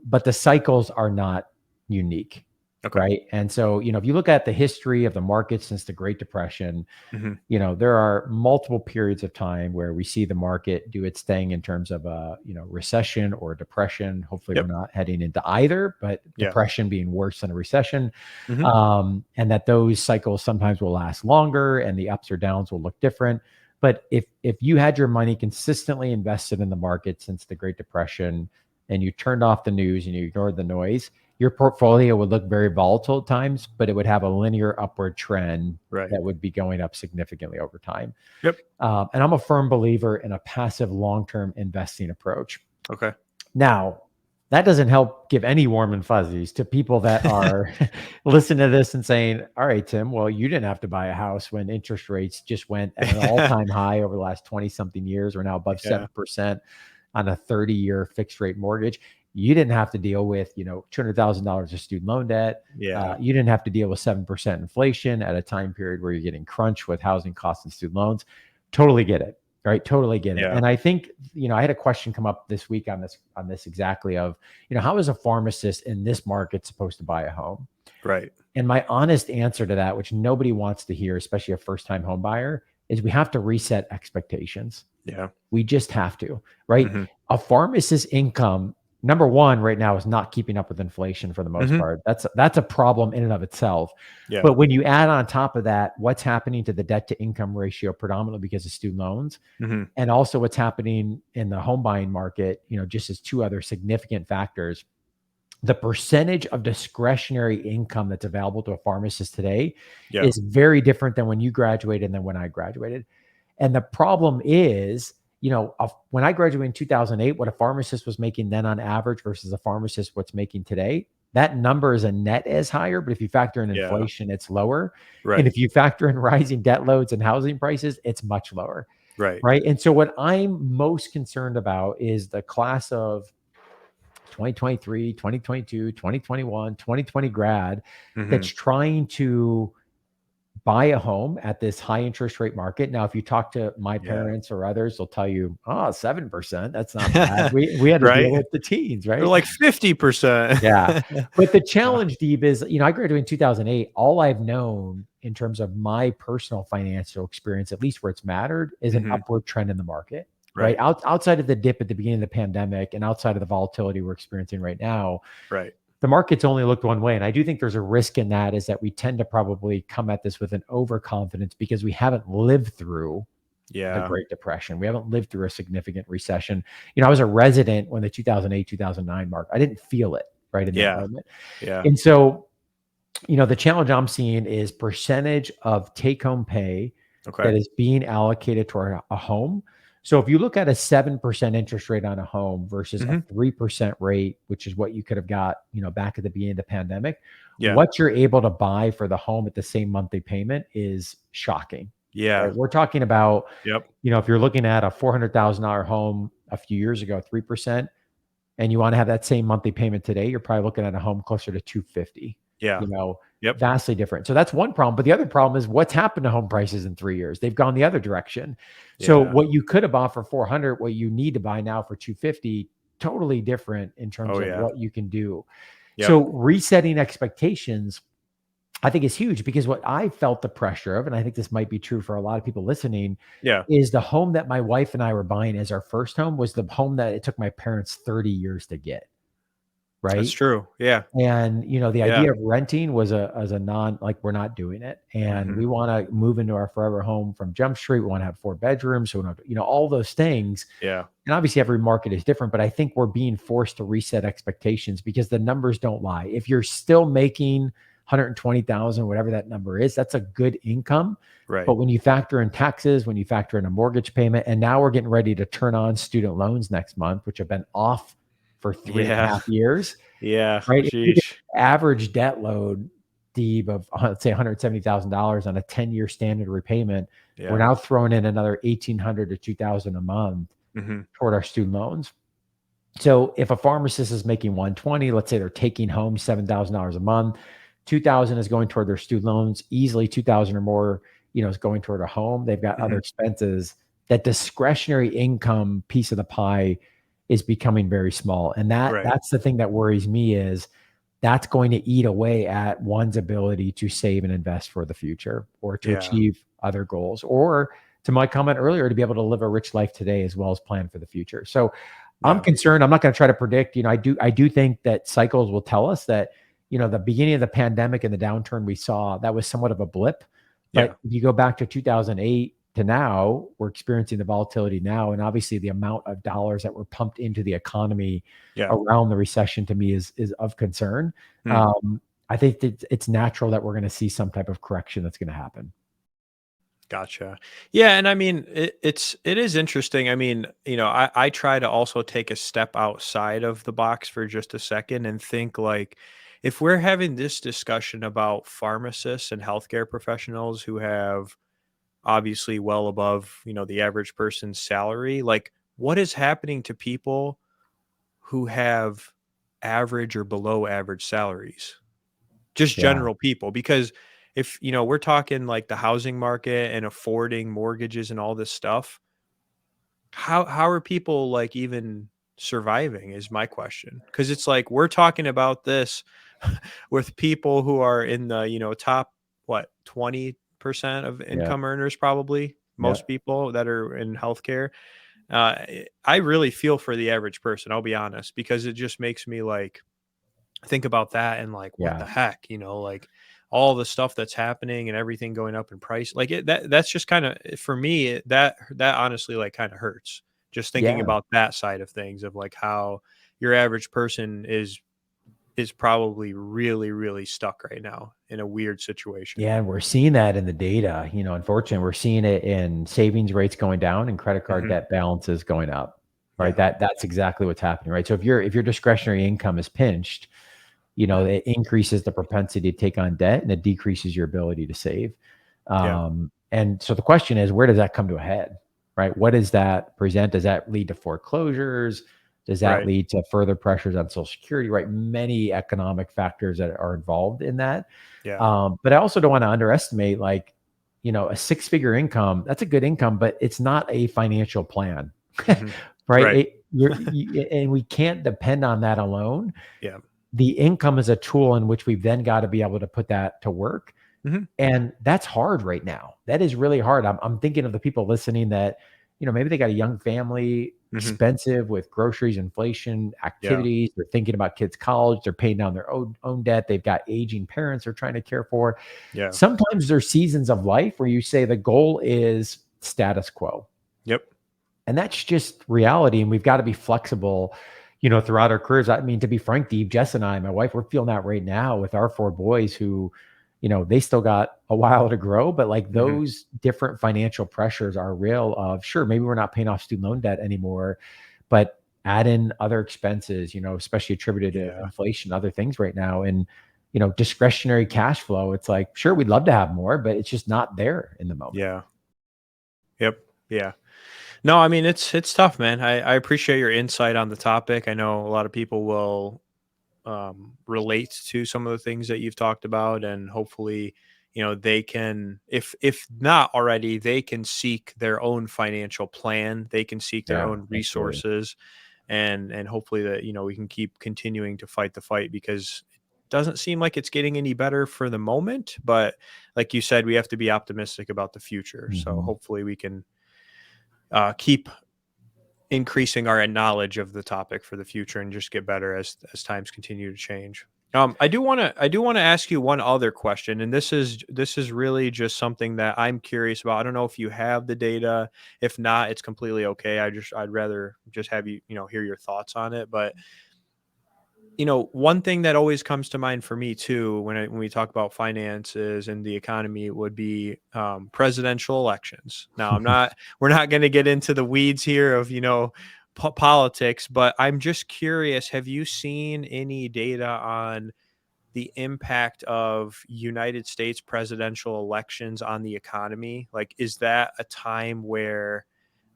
S3: But the cycles are not unique,
S1: Okay.
S3: right? And so, if you look at the history of the market since the Great Depression,
S1: Mhm.
S3: there are multiple periods of time where we see the market do its thing in terms of a, recession or a depression. Hopefully we're
S1: Yep.
S3: not heading into either, but
S1: Yeah.
S3: depression being worse than a recession.
S1: Mhm.
S3: And that those cycles sometimes will last longer and the ups or downs will look different. But if you had your money consistently invested in the market since the Great Depression and you turned off the news and you ignored the noise, your portfolio would look very volatile at times, but it would have a linear upward trend
S1: Right.
S3: that would be going up significantly over time.
S1: Yep.
S3: And I'm a firm believer in a passive long-term investing approach.
S1: Okay.
S3: Now, that doesn't help give any warm and fuzzies to people that are listening to this and saying, all right, Tim, well, you didn't have to buy a house when interest rates just went at an all-time high over the last 20 something years. We're now above
S1: Yeah.
S3: 7% on a 30-year fixed rate mortgage. You didn't have to deal with, $200,000 of student loan debt.
S1: Yeah.
S3: You didn't have to deal with 7% inflation at a time period where you're getting crunched with housing costs and student loans. Totally get it. Right. Totally get it.
S1: Yeah.
S3: And I think, I had a question come up this week on this exactly of, how is a pharmacist in this market supposed to buy a home?
S1: Right.
S3: And my honest answer to that, which nobody wants to hear, especially a first-time home buyer, is we have to reset expectations.
S1: Yeah.
S3: We just have to, right?
S1: Mhm.
S3: A pharmacist's income, number one, right now is not keeping up with inflation for the most
S1: Mhm.
S3: part. That's a problem in and of itself.
S1: Yeah.
S3: But when you add on top of that, what's happening to the debt to income ratio, predominantly because of student loans,
S1: Mhm.
S3: and also what's happening in the home buying market, just as two other significant factors, the percentage of discretionary income that's available to a pharmacist today
S1: Yeah.
S3: is very different than when you graduated than when I graduated. And the problem is, when I graduated in 2008, what a pharmacist was making then on average versus a pharmacist what's making today, that number is a net as higher. But if you factor in
S1: Yeah.
S3: inflation, it's lower. And
S1: Right.
S3: if you factor in rising debt loads and housing prices, it's much lower.
S1: Right.
S3: Right. And so what I'm most concerned about is the class of 2023, 2022, 2021, 2020 grad that's
S1: Mhm.
S3: trying to buy a home at this high interest rate market. Now, if you talk to my
S1: Yeah.
S3: parents or others, they'll tell you, oh, 7%, that's not bad. We had to deal
S1: Right?
S3: with the teens,
S1: They're
S3: right?
S1: like 50%.
S3: Yeah. But the
S1: Yeah.
S3: challenge, Deep, is, I graduated in 2008. All I've known in terms of my personal financial experience, at least where it's mattered, is an
S1: Mhm.
S3: upward trend in the market, right?
S1: Right.
S3: Outside of the dip at the beginning of the pandemic and outside of the volatility we're experiencing right now,
S1: Right.
S3: the market's only looked one way. And I do think there's a risk in that, is that we tend to probably come at this with an overconfidence because we haven't lived through the
S1: Yeah.
S3: Great Depression. We haven't lived through a significant recession. I was a resident when the 2008, 2009 mark. I didn't feel it right in that
S1: Yeah.
S3: moment.
S1: Yeah.
S3: And so, the challenge I'm seeing is percentage of take-home pay
S1: Okay.
S3: that is being allocated toward a home. So if you look at a 7% interest rate on a home versus a
S1: Mhm.
S3: 3% rate, which is what you could have got, back at the beginning of the pandemic,
S1: Yeah.
S3: what you're able to buy for the home at the same monthly payment is shocking.
S1: Yeah.
S3: Right? We're talking about,
S1: Yep.
S3: if you're looking at a $400,000 home a few years ago, 3%, and you want to have that same monthly payment today, you're probably looking at a home closer to 250.
S1: Yeah. Yep.
S3: Vastly different. So that's one problem. But the other problem is what's happened to home prices in 3 years. They've gone the other direction. So
S1: Yeah.
S3: what you could have bought for 400, what you need to buy now for 250, totally different in terms
S1: Oh,
S3: of
S1: yeah.
S3: what you can do.
S1: Yep.
S3: So resetting expectations, I think, is huge, because what I felt the pressure of, and I think this might be true for a lot of people listening,
S1: Yeah.
S3: is the home that my wife and I were buying as our first home was the home that it took my parents 30 years to get.
S1: That's
S3: Right.
S1: true. Yeah.
S3: And, the
S1: Yeah.
S3: idea of renting was as a non, like, we're not doing it. And
S1: Mhm.
S3: we want to move into our forever home from Jump Street. We want to have 4 bedrooms. So, we don't have, all those things.
S1: Yeah.
S3: And obviously every market is different, but I think we're being forced to reset expectations because the numbers don't lie. If you're still making 120,000, whatever that number is, that's a good income.
S1: Right.
S3: But when you factor in taxes, when you factor in a mortgage payment, and now we're getting ready to turn on student loans next month, which have been off for 3.5 years,
S1: Yeah.
S3: right? If you get
S1: Sheesh.
S3: average debt load Deeb, of let's say $170,000 on a 10-year standard repayment, we're
S1: Yeah.
S3: now throwing in another 1,800 to 2,000 a month
S1: Mm-hmm.
S3: toward our student loans. So if a pharmacist is making 120, let's say they're taking home $7,000 a month, 2,000 is going toward their student loans, easily 2,000 or more, is going toward a home. They've got
S1: Mm-hmm.
S3: other expenses. That discretionary income piece of the pie is becoming very small. And
S1: Right.
S3: that's the thing that worries me, is that's going to eat away at one's ability to save and invest for the future, or to
S1: Yeah.
S3: achieve other goals, or, to my comment earlier, to be able to live a rich life today as well as plan for the future. So I'm
S1: Yeah.
S3: concerned. I'm not going to try to predict. I do think that cycles will tell us that, the beginning of the pandemic and the downturn we saw, that was somewhat of a blip.
S1: Yeah.
S3: But if you go back to 2008 to now, we're experiencing the volatility now. And obviously the amount of dollars that were pumped into the economy
S1: Yeah.
S3: around the recession, to me, is of concern.
S1: Mm.
S3: I think that it's natural that we're going to see some type of correction that's going to happen.
S1: Gotcha. Yeah, and I mean, it is interesting. I mean, I try to also take a step outside of the box for just a second and think, like, if we're having this discussion about pharmacists and healthcare professionals who have obviously well above, the average person's salary, like, what is happening to people who have average or below average salaries? Just
S3: Yeah.
S1: general people, because if, we're talking like the housing market and affording mortgages and all this stuff, how are people like even surviving is my question. Because it's like we're talking about this with people who are in the, top, what, 20% of
S3: Yeah.
S1: income earners, probably
S3: Yeah.
S1: most people that are in healthcare. I really feel for the average person, I'll be honest, because it just makes me like think about that and like, what the
S3: Yeah.
S1: heck, like all the stuff that's happening and everything going up in price. Like that's just kind of, for me, that honestly like kind of hurts, just thinking
S3: Yeah.
S1: about that side of things, of like how your average person is probably really, really stuck right now in a weird situation.
S3: Yeah, and we're seeing that in the data. Unfortunately, we're seeing it in savings rates going down and credit card
S1: Hmm.
S3: debt balances going up. Right.
S1: Yeah.
S3: That's exactly what's happening. Right. So if your discretionary income is pinched,
S1: Yeah.
S3: it increases the propensity to take on debt, and it decreases your ability to save.
S1: Yeah.
S3: And so the question is, where does that come to a head? Right. What does that present? Does that lead to foreclosures? Does that
S1: Right.
S3: lead to further pressures on Social Security? Right. Many economic factors that are involved in that.
S1: Yeah.
S3: But I also don't want to underestimate, like, a six-figure income. That's a good income, but it's not a financial plan,
S1: Hmm.
S3: right?
S1: Right.
S3: And we can't depend on that alone.
S1: Yeah.
S3: The income is a tool in which we've then got to be able to put that to work.
S1: Hmm.
S3: And that's hard right now. That is really hard. I'm thinking of the people listening that, maybe they got a young family,
S1: Hmm.
S3: expensive with groceries, inflation,
S1: Yeah.
S3: activities. They're thinking about kids' college. They're paying down their own debt. They've got aging parents they're trying to care for.
S1: Yeah.
S3: Sometimes there's seasons of life where you say the goal is status quo.
S1: Yep.
S3: And that's just reality. And we've got to be flexible, throughout our careers. I mean, to be frank, Dee, Jess and I, my wife, we're feeling that right now with our four boys who, they still got a while to grow, but like
S1: Hmm.
S3: those different financial pressures are real. Of, sure, maybe we're not paying off student loan debt anymore, but add in other expenses, especially attributed to
S1: Yeah.
S3: inflation, other things right now. And, discretionary cash flow, it's like, sure, we'd love to have more, but it's just not there in the moment.
S1: Yeah. Yep. Yeah. No, I mean, it's tough, man. I appreciate your insight on the topic. I know a lot of people will relate to some of the things that you've talked about, and hopefully, they can, if not already, they can seek their own financial plan. They can seek their
S3: Yeah,
S1: own
S3: absolutely.
S1: resources, and hopefully that we can keep continuing to fight the fight, because it doesn't seem like it's getting any better for the moment. But like you said, we have to be optimistic about the future. So
S3: Mhm.
S1: hopefully we can keep increasing our knowledge of the topic for the future and just get better as times continue to change. I do want to ask you one other question, and this is really just something that I'm curious about. I don't know if you have the data. If not, it's completely okay. I'd rather just have you hear your thoughts on it. But one thing that always comes to mind for me too, when we talk about finances and the economy, would be presidential elections. Now, we're not going to get into the weeds here of politics, but I'm just curious. Have you seen any data on the impact of United States presidential elections on the economy? Like, is that a time where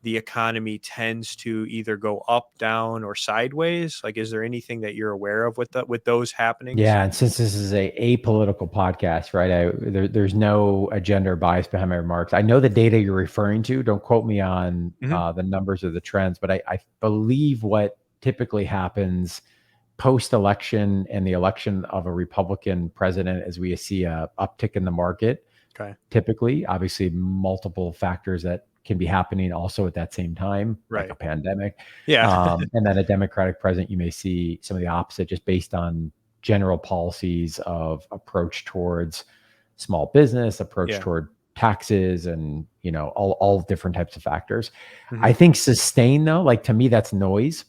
S1: the economy tends to either go up, down, or sideways? Like, is there anything that you're aware of with those happenings?
S3: Yeah, and since this is a apolitical podcast, right? There's no agenda or bias behind my remarks. I know the data you're referring to. Don't quote me on
S1: Mhm.
S3: the numbers or the trends, but I believe what typically happens post-election and the election of a Republican president is we see a uptick in the market.
S1: Okay.
S3: Typically, obviously, multiple factors that can be happening also at that same time, like a
S1: Right.
S3: pandemic.
S1: Yeah.
S3: And then a Democratic president, you may see some of the opposite just based on general policies of approach towards small business, approach
S1: Yeah.
S3: toward taxes, and all different types of factors. I
S1: Mhm.
S3: think sustain though, like to me, that's noise.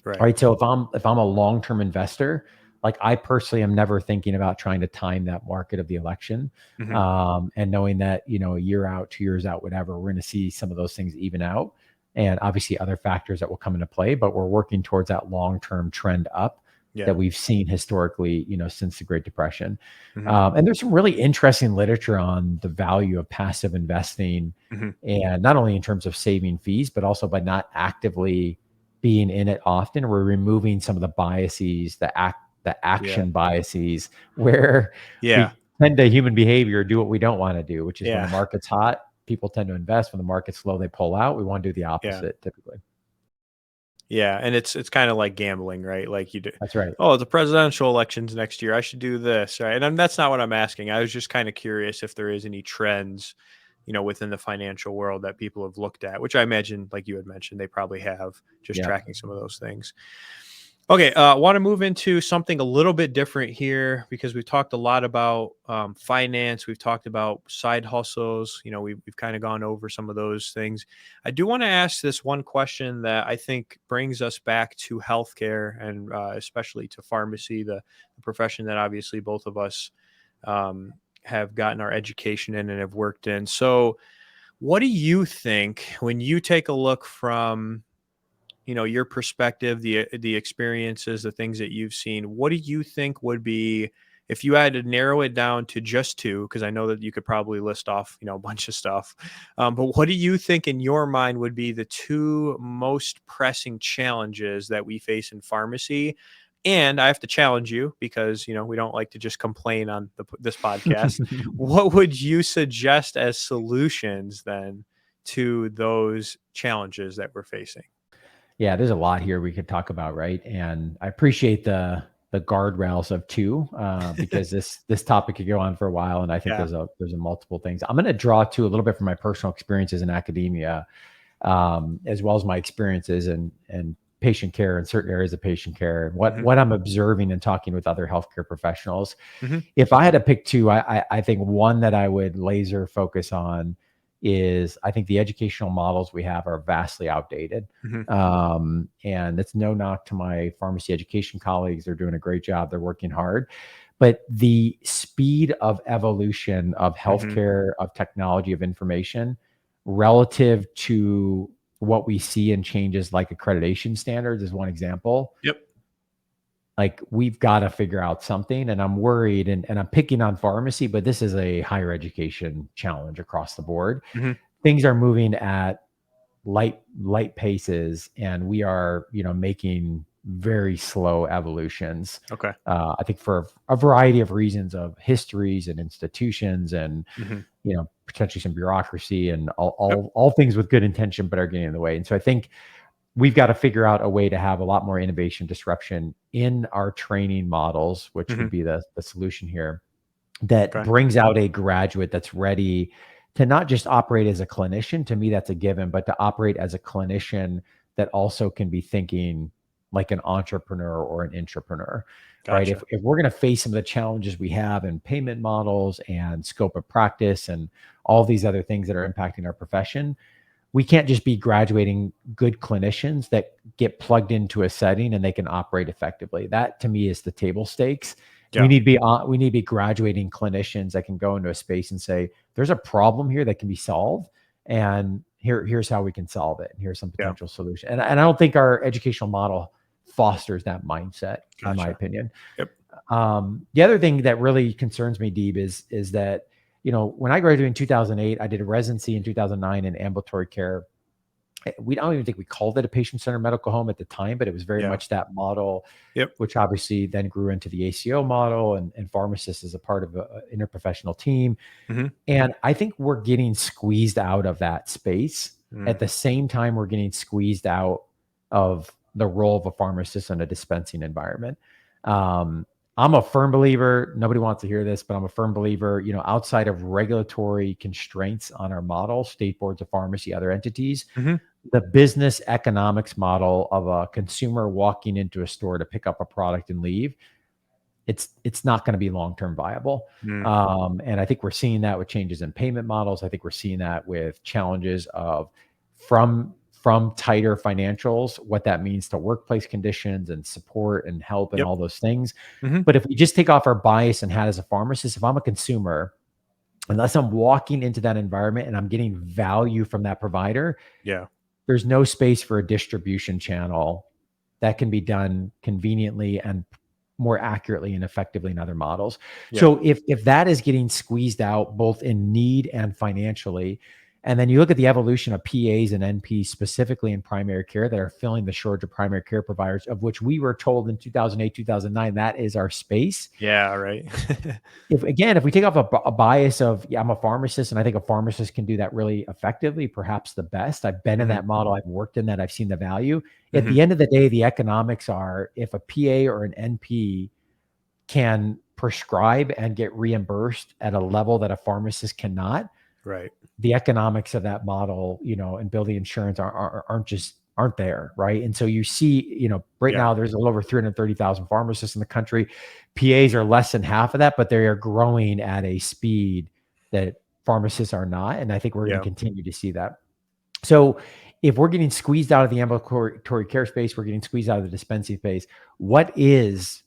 S1: Right.
S3: Right. So if I'm a long-term investor, like I personally am never thinking about trying to time that market of the election.
S1: Mhm.
S3: And knowing that, a year out, 2 years out, whatever, we're going to see some of those things even out. And obviously other factors that will come into play, but we're working towards that long-term trend up
S1: Yeah.
S3: that we've seen historically, since the Great Depression.
S1: Mhm.
S3: And there's some really interesting literature on the value of passive investing,
S1: Mhm.
S3: and not only in terms of saving fees, but also by not actively being in it often, we're removing some of the biases, the
S1: Yeah.
S3: action biases, where
S1: Yeah.
S3: we tend to human behavior do what we don't want to do, which is when the
S1: Yeah.
S3: market's hot, people tend to invest. When the market's slow, they pull out. We want to do the
S1: Yeah.
S3: opposite typically.
S1: Yeah, and it's kind of like gambling, right? Like you do.
S3: That's right.
S1: Oh, the presidential elections next year. I should do this, right? And that's not what I'm asking. I was just kind of curious if there is any trends, within the financial world that people have looked at, which I imagine, like you had mentioned, they probably have, just
S3: Yeah.
S1: tracking some of those things. Okay, I want to move into something a little bit different here because we've talked a lot about finance. We've talked about side hustles. We've kind of gone over some of those things. I do want to ask this one question that I think brings us back to healthcare and especially to pharmacy, the profession that obviously both of us have gotten our education in and have worked in. So, what do you think when you take a look from your perspective, the experiences, the things that you've seen? What do you think would be, if you had to narrow it down to just two, because I know that you could probably list off a bunch of stuff, but what do you think in your mind would be the two most pressing challenges that we face in pharmacy? And I have to challenge you because we don't like to just complain on this podcast. What would you suggest as solutions then to those challenges that we're facing?
S3: Yeah, there's a lot here we could talk about, right? And I appreciate the guardrails of two, because this topic could go on for a while, and I think
S1: Yeah.
S3: there's a multiple things. I'm going to draw to a little bit from my personal experiences in academia, as well as my experiences and patient care in certain areas of patient care, and what
S1: Mhm.
S3: what I'm observing and talking with other healthcare professionals.
S1: Mhm.
S3: If I had to pick two, I think one that I would laser focus on is I think the educational models we have are vastly outdated.
S1: Mhm.
S3: And it's no knock to my pharmacy education colleagues. They're doing a great job. They're working hard. But the speed of evolution of
S1: Mhm.
S3: healthcare, of technology, of information relative to what we see in changes like accreditation standards is one example.
S1: Yep.
S3: Like we've got to figure out something, and I'm worried, and I'm picking on pharmacy, but this is a higher education challenge across the board.
S1: Mhm.
S3: Things are moving at light paces, and we are making very slow evolutions.
S1: Okay.
S3: I think for a variety of reasons of histories and institutions, and
S1: Mhm.
S3: potentially some bureaucracy, and all,
S1: Yep.
S3: all all things with good intention but are getting in the way. And so I think we've got to figure out a way to have a lot more innovation disruption in our training models, which would
S1: Mhm.
S3: be the solution here, that
S1: Okay.
S3: brings out a graduate that's ready to not just operate as a clinician. To me, that's a given, but to operate as a clinician that also can be thinking like an entrepreneur or an intrapreneur, right?
S1: Gotcha.
S3: If we're going to face some of the challenges we have in payment models and scope of practice and all these other things that are impacting our profession, we can't just be graduating good clinicians that get plugged into a setting and they can operate effectively. That to me is the table stakes. We
S1: Yeah.
S3: need to be we need to be graduating clinicians that can go into a space and say, there's a problem here that can be solved, and here's how we can solve it. And here's some
S1: Yeah.
S3: potential solution. And I don't think our educational model fosters that mindset, in my
S1: Gotcha.
S3: opinion.
S1: Yep.
S3: The other thing that really concerns me, Deeb, is that, when I graduated in 2008, I did a residency in 2009 in ambulatory care. We don't even think we called it a patient-centered medical home at the time, but it was very
S1: Yeah.
S3: much that model,
S1: Yep.
S3: which obviously then grew into the ACO model, and pharmacists as a part of an interprofessional team.
S1: Mm-hmm.
S3: And I think we're getting squeezed out of that space. At the same time, we're getting squeezed out of the role of a pharmacist in a dispensing environment. I'm a firm believer, nobody wants to hear this, but I'm a firm believer, outside of regulatory constraints on our model, state boards of pharmacy, other entities,
S1: Mm-hmm.
S3: the business economics model of a consumer walking into a store to pick up a product and leave, it's not going to be long-term viable. And I think we're seeing that with changes in payment models. I think we're seeing that with challenges of from tighter financials, what that means to workplace conditions and support and help and
S1: Yep.
S3: all those things.
S1: Mm-hmm.
S3: But if we just take off our bias and hat as a pharmacist, if I'm a consumer, unless I'm walking into that environment and I'm getting value from that provider,
S1: Yeah.
S3: there's no space for a distribution channel that can be done conveniently and more accurately and effectively in other models.
S1: Yeah.
S3: So if that is getting squeezed out both in need and financially, and then you look at the evolution of PAs and NPs specifically in primary care that are filling the shortage of primary care providers, of which we were told in 2008, 2009, that is our space.
S1: Yeah. Right.
S3: If we take off a bias of, I'm a pharmacist and I think a pharmacist can do that really effectively, perhaps the best. I've been in that model. I've worked in that. I've seen the value. At the end of the day, the economics are, if a PA or an NP can prescribe and get reimbursed at a level that a pharmacist cannot,
S1: Right.
S3: the economics of that model, and building insurance aren't there, right? And so you see, right now there's a little over 330,000 pharmacists in the country. PAs are less than half of that, but they are growing at a speed that pharmacists are not. And I think we're going to continue to see that. So if we're getting squeezed out of the ambulatory care space, we're getting squeezed out of the dispensing space, what is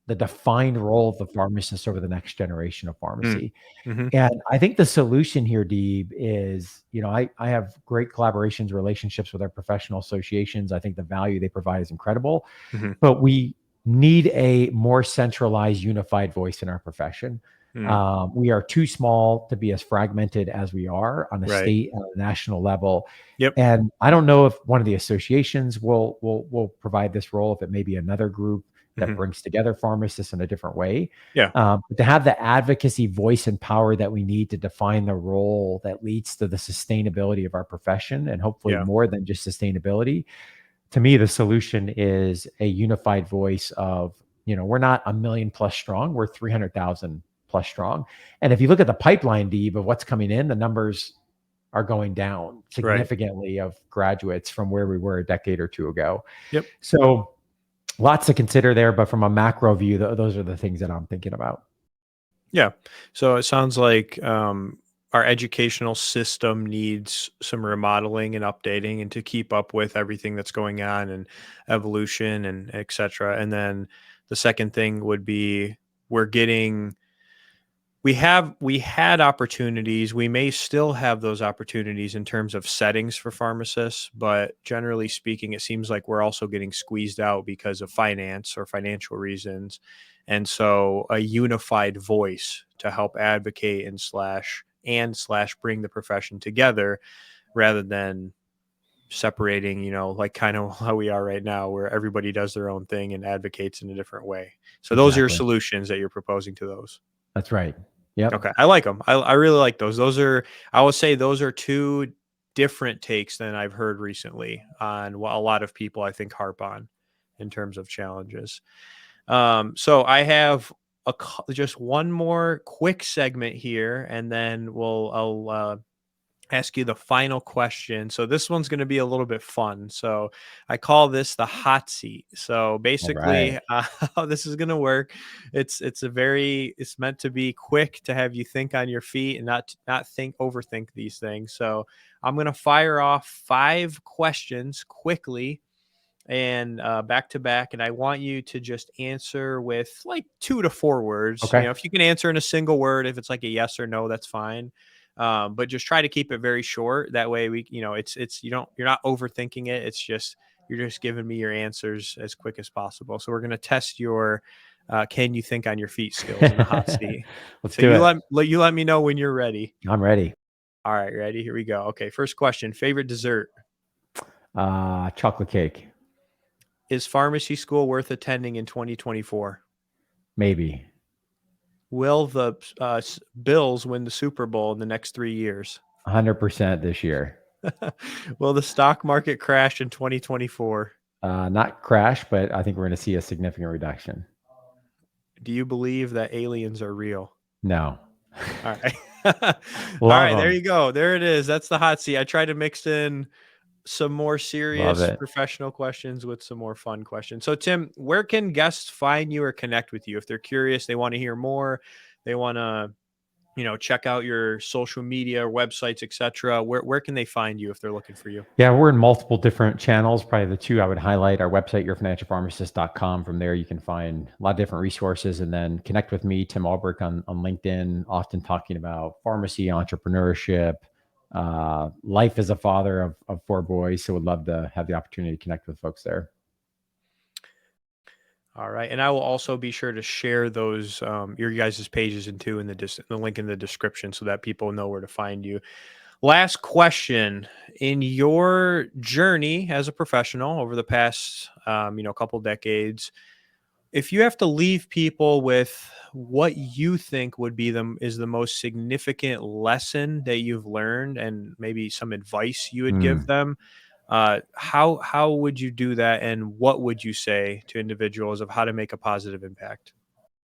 S3: the defined role of the pharmacist over the next generation of pharmacy?
S1: Mm-hmm.
S3: And I think the solution here, Deeb, is, I have great collaborations, relationships with our professional associations. I think the value they provide is incredible, but we need a more centralized, unified voice in our profession. We are too small to be as fragmented as we are on a state and a national level.
S1: Yep.
S3: And I don't know if one of the associations will provide this role, if it may be another group that brings together pharmacists in a different way.
S1: Yeah.
S3: But to have the advocacy, voice, and power that we need to define the role that leads to the sustainability of our profession, and hopefully more than just sustainability. To me, the solution is a unified voice of, we're not 1 million plus strong, we're 300,000 plus strong. And if you look at the pipeline, Deeb, of what's coming in, the numbers are going down significantly of graduates from where we were a decade or two ago.
S1: Yep.
S3: So lots to consider there, but from a macro view, those are the things that I'm thinking about.
S1: Yeah. So it sounds like our educational system needs some remodeling and updating, and to keep up with everything that's going on and evolution and et cetera. And then the second thing would be we had opportunities. We may still have those opportunities in terms of settings for pharmacists, but generally speaking, it seems like we're also getting squeezed out because of finance or financial reasons. And so a unified voice to help advocate and slash bring the profession together, rather than separating, like kind of how we are right now, where everybody does their own thing and advocates in a different way. So those are your solutions that you're proposing to those.
S3: That's right. Yeah.
S1: Okay. I like them. I really like those. I would say those are two different takes than I've heard recently on what a lot of people, I think, harp on in terms of challenges. So I have just one more quick segment here, and then I'll ask you the final question. So this one's going to be a little bit fun. So I call this the hot seat. So basically, how this is going to work, it's meant to be quick, to have you think on your feet and not overthink these things. So I'm going to fire off 5 questions quickly and back to back, and I want you to just answer with like 2 to 4 words.
S3: Okay.
S1: If you can answer in a single word, if it's like a yes or no, that's fine. But just try to keep it very short. That way you're not overthinking it. It's just, you're just giving me your answers as quick as possible. So we're going to test your can you think on your feet skills in the hot seat.
S3: Let's
S1: So
S3: do
S1: you
S3: it.
S1: let me know when you're ready.
S3: I'm ready.
S1: All right, ready? Here we go. Okay, first question. Favorite dessert?
S3: Chocolate cake,
S1: Is pharmacy school worth attending in 2024?
S3: maybe.
S1: Will the Bills win the Super Bowl in the next 3 years?
S3: 100% this year.
S1: Will the stock market crash in 2024?
S3: Not crash, but I think we're going to see a significant reduction.
S1: Do you believe that aliens are real?
S3: No.
S1: All right. All
S3: Love
S1: right, there
S3: them.
S1: you go. There it is. That's the hot seat. I tried to mix in some more
S3: Love
S1: serious
S3: it.
S1: professional questions with some more fun questions. So, Tim, where can guests find you or connect with you if they're curious, they want to hear more, they want to, check out your social media, websites, etc. Where can they find you if they're looking for you?
S3: Yeah, we're in multiple different channels. Probably the two I would highlight: our website, yourfinancialpharmacist.com. From there, you can find a lot of different resources, and then connect with me, Tim Ulbrich, on LinkedIn, often talking about pharmacy, entrepreneurship, life as a father of four boys. So would love to have the opportunity to connect with folks there.
S1: All right, and I will also be sure to share those your guys' pages in the link in the description so that people know where to find you. Last question: in your journey as a professional over the past couple decades, if you have to leave people with what you think would be the most significant lesson that you've learned, and maybe some advice you would give
S3: Mm.
S1: them, how would you do that, and what would you say to individuals of how to make a positive impact?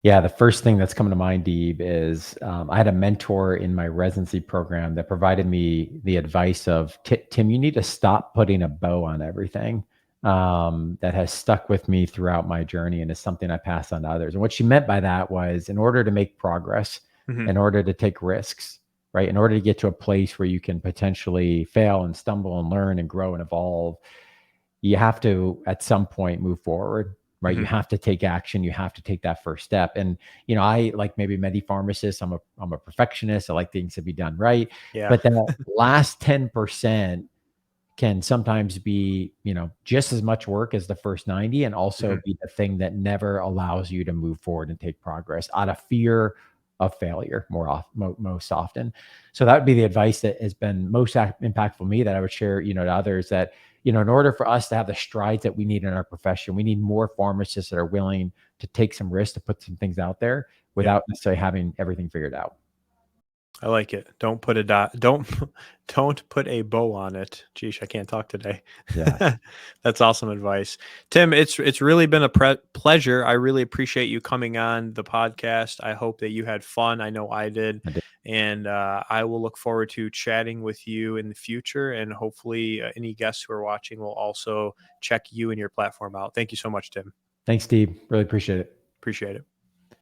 S3: Yeah, the first thing that's coming to mind, Deeb, is I had a mentor in my residency program that provided me the advice of, Tim, you need to stop putting a bow on everything. That has stuck with me throughout my journey and is something I pass on to others. And what she meant by that was, in order to make progress,
S1: Mhm.
S3: in order to take risks, right, in order to get to a place where you can potentially fail and stumble and learn and grow and evolve, you have to at some point move forward, right? You
S1: Mhm.
S3: have to take action. You have to take that first step. And I, like maybe many pharmacists, I'm a perfectionist. I like things to be done right.
S1: Yeah.
S3: But that last 10% can sometimes be, just as much work as the first 90, and also
S1: Mhm.
S3: be the thing that never allows you to move forward and take progress out of fear of failure most often. So that would be the advice that has been most impactful to me, that I would share, to others, that, in order for us to have the strides that we need in our profession, we need more pharmacists that are willing to take some risks, to put some things out there
S1: Yep.
S3: without necessarily having everything figured out.
S1: I like it. Don't put a dot. Don't don't put a bow on it. Geesh, I can't talk today.
S3: Yeah.
S1: That's awesome advice, Tim. It's really been a pleasure. I really appreciate you coming on the podcast. I hope that you had fun. I know I did,
S3: I did.
S1: and I will look forward to chatting with you in the future. And hopefully, any guests who are watching will also check you and your platform out. Thank you so much, Tim.
S3: Thanks, Steve. Really appreciate it.
S1: Appreciate it.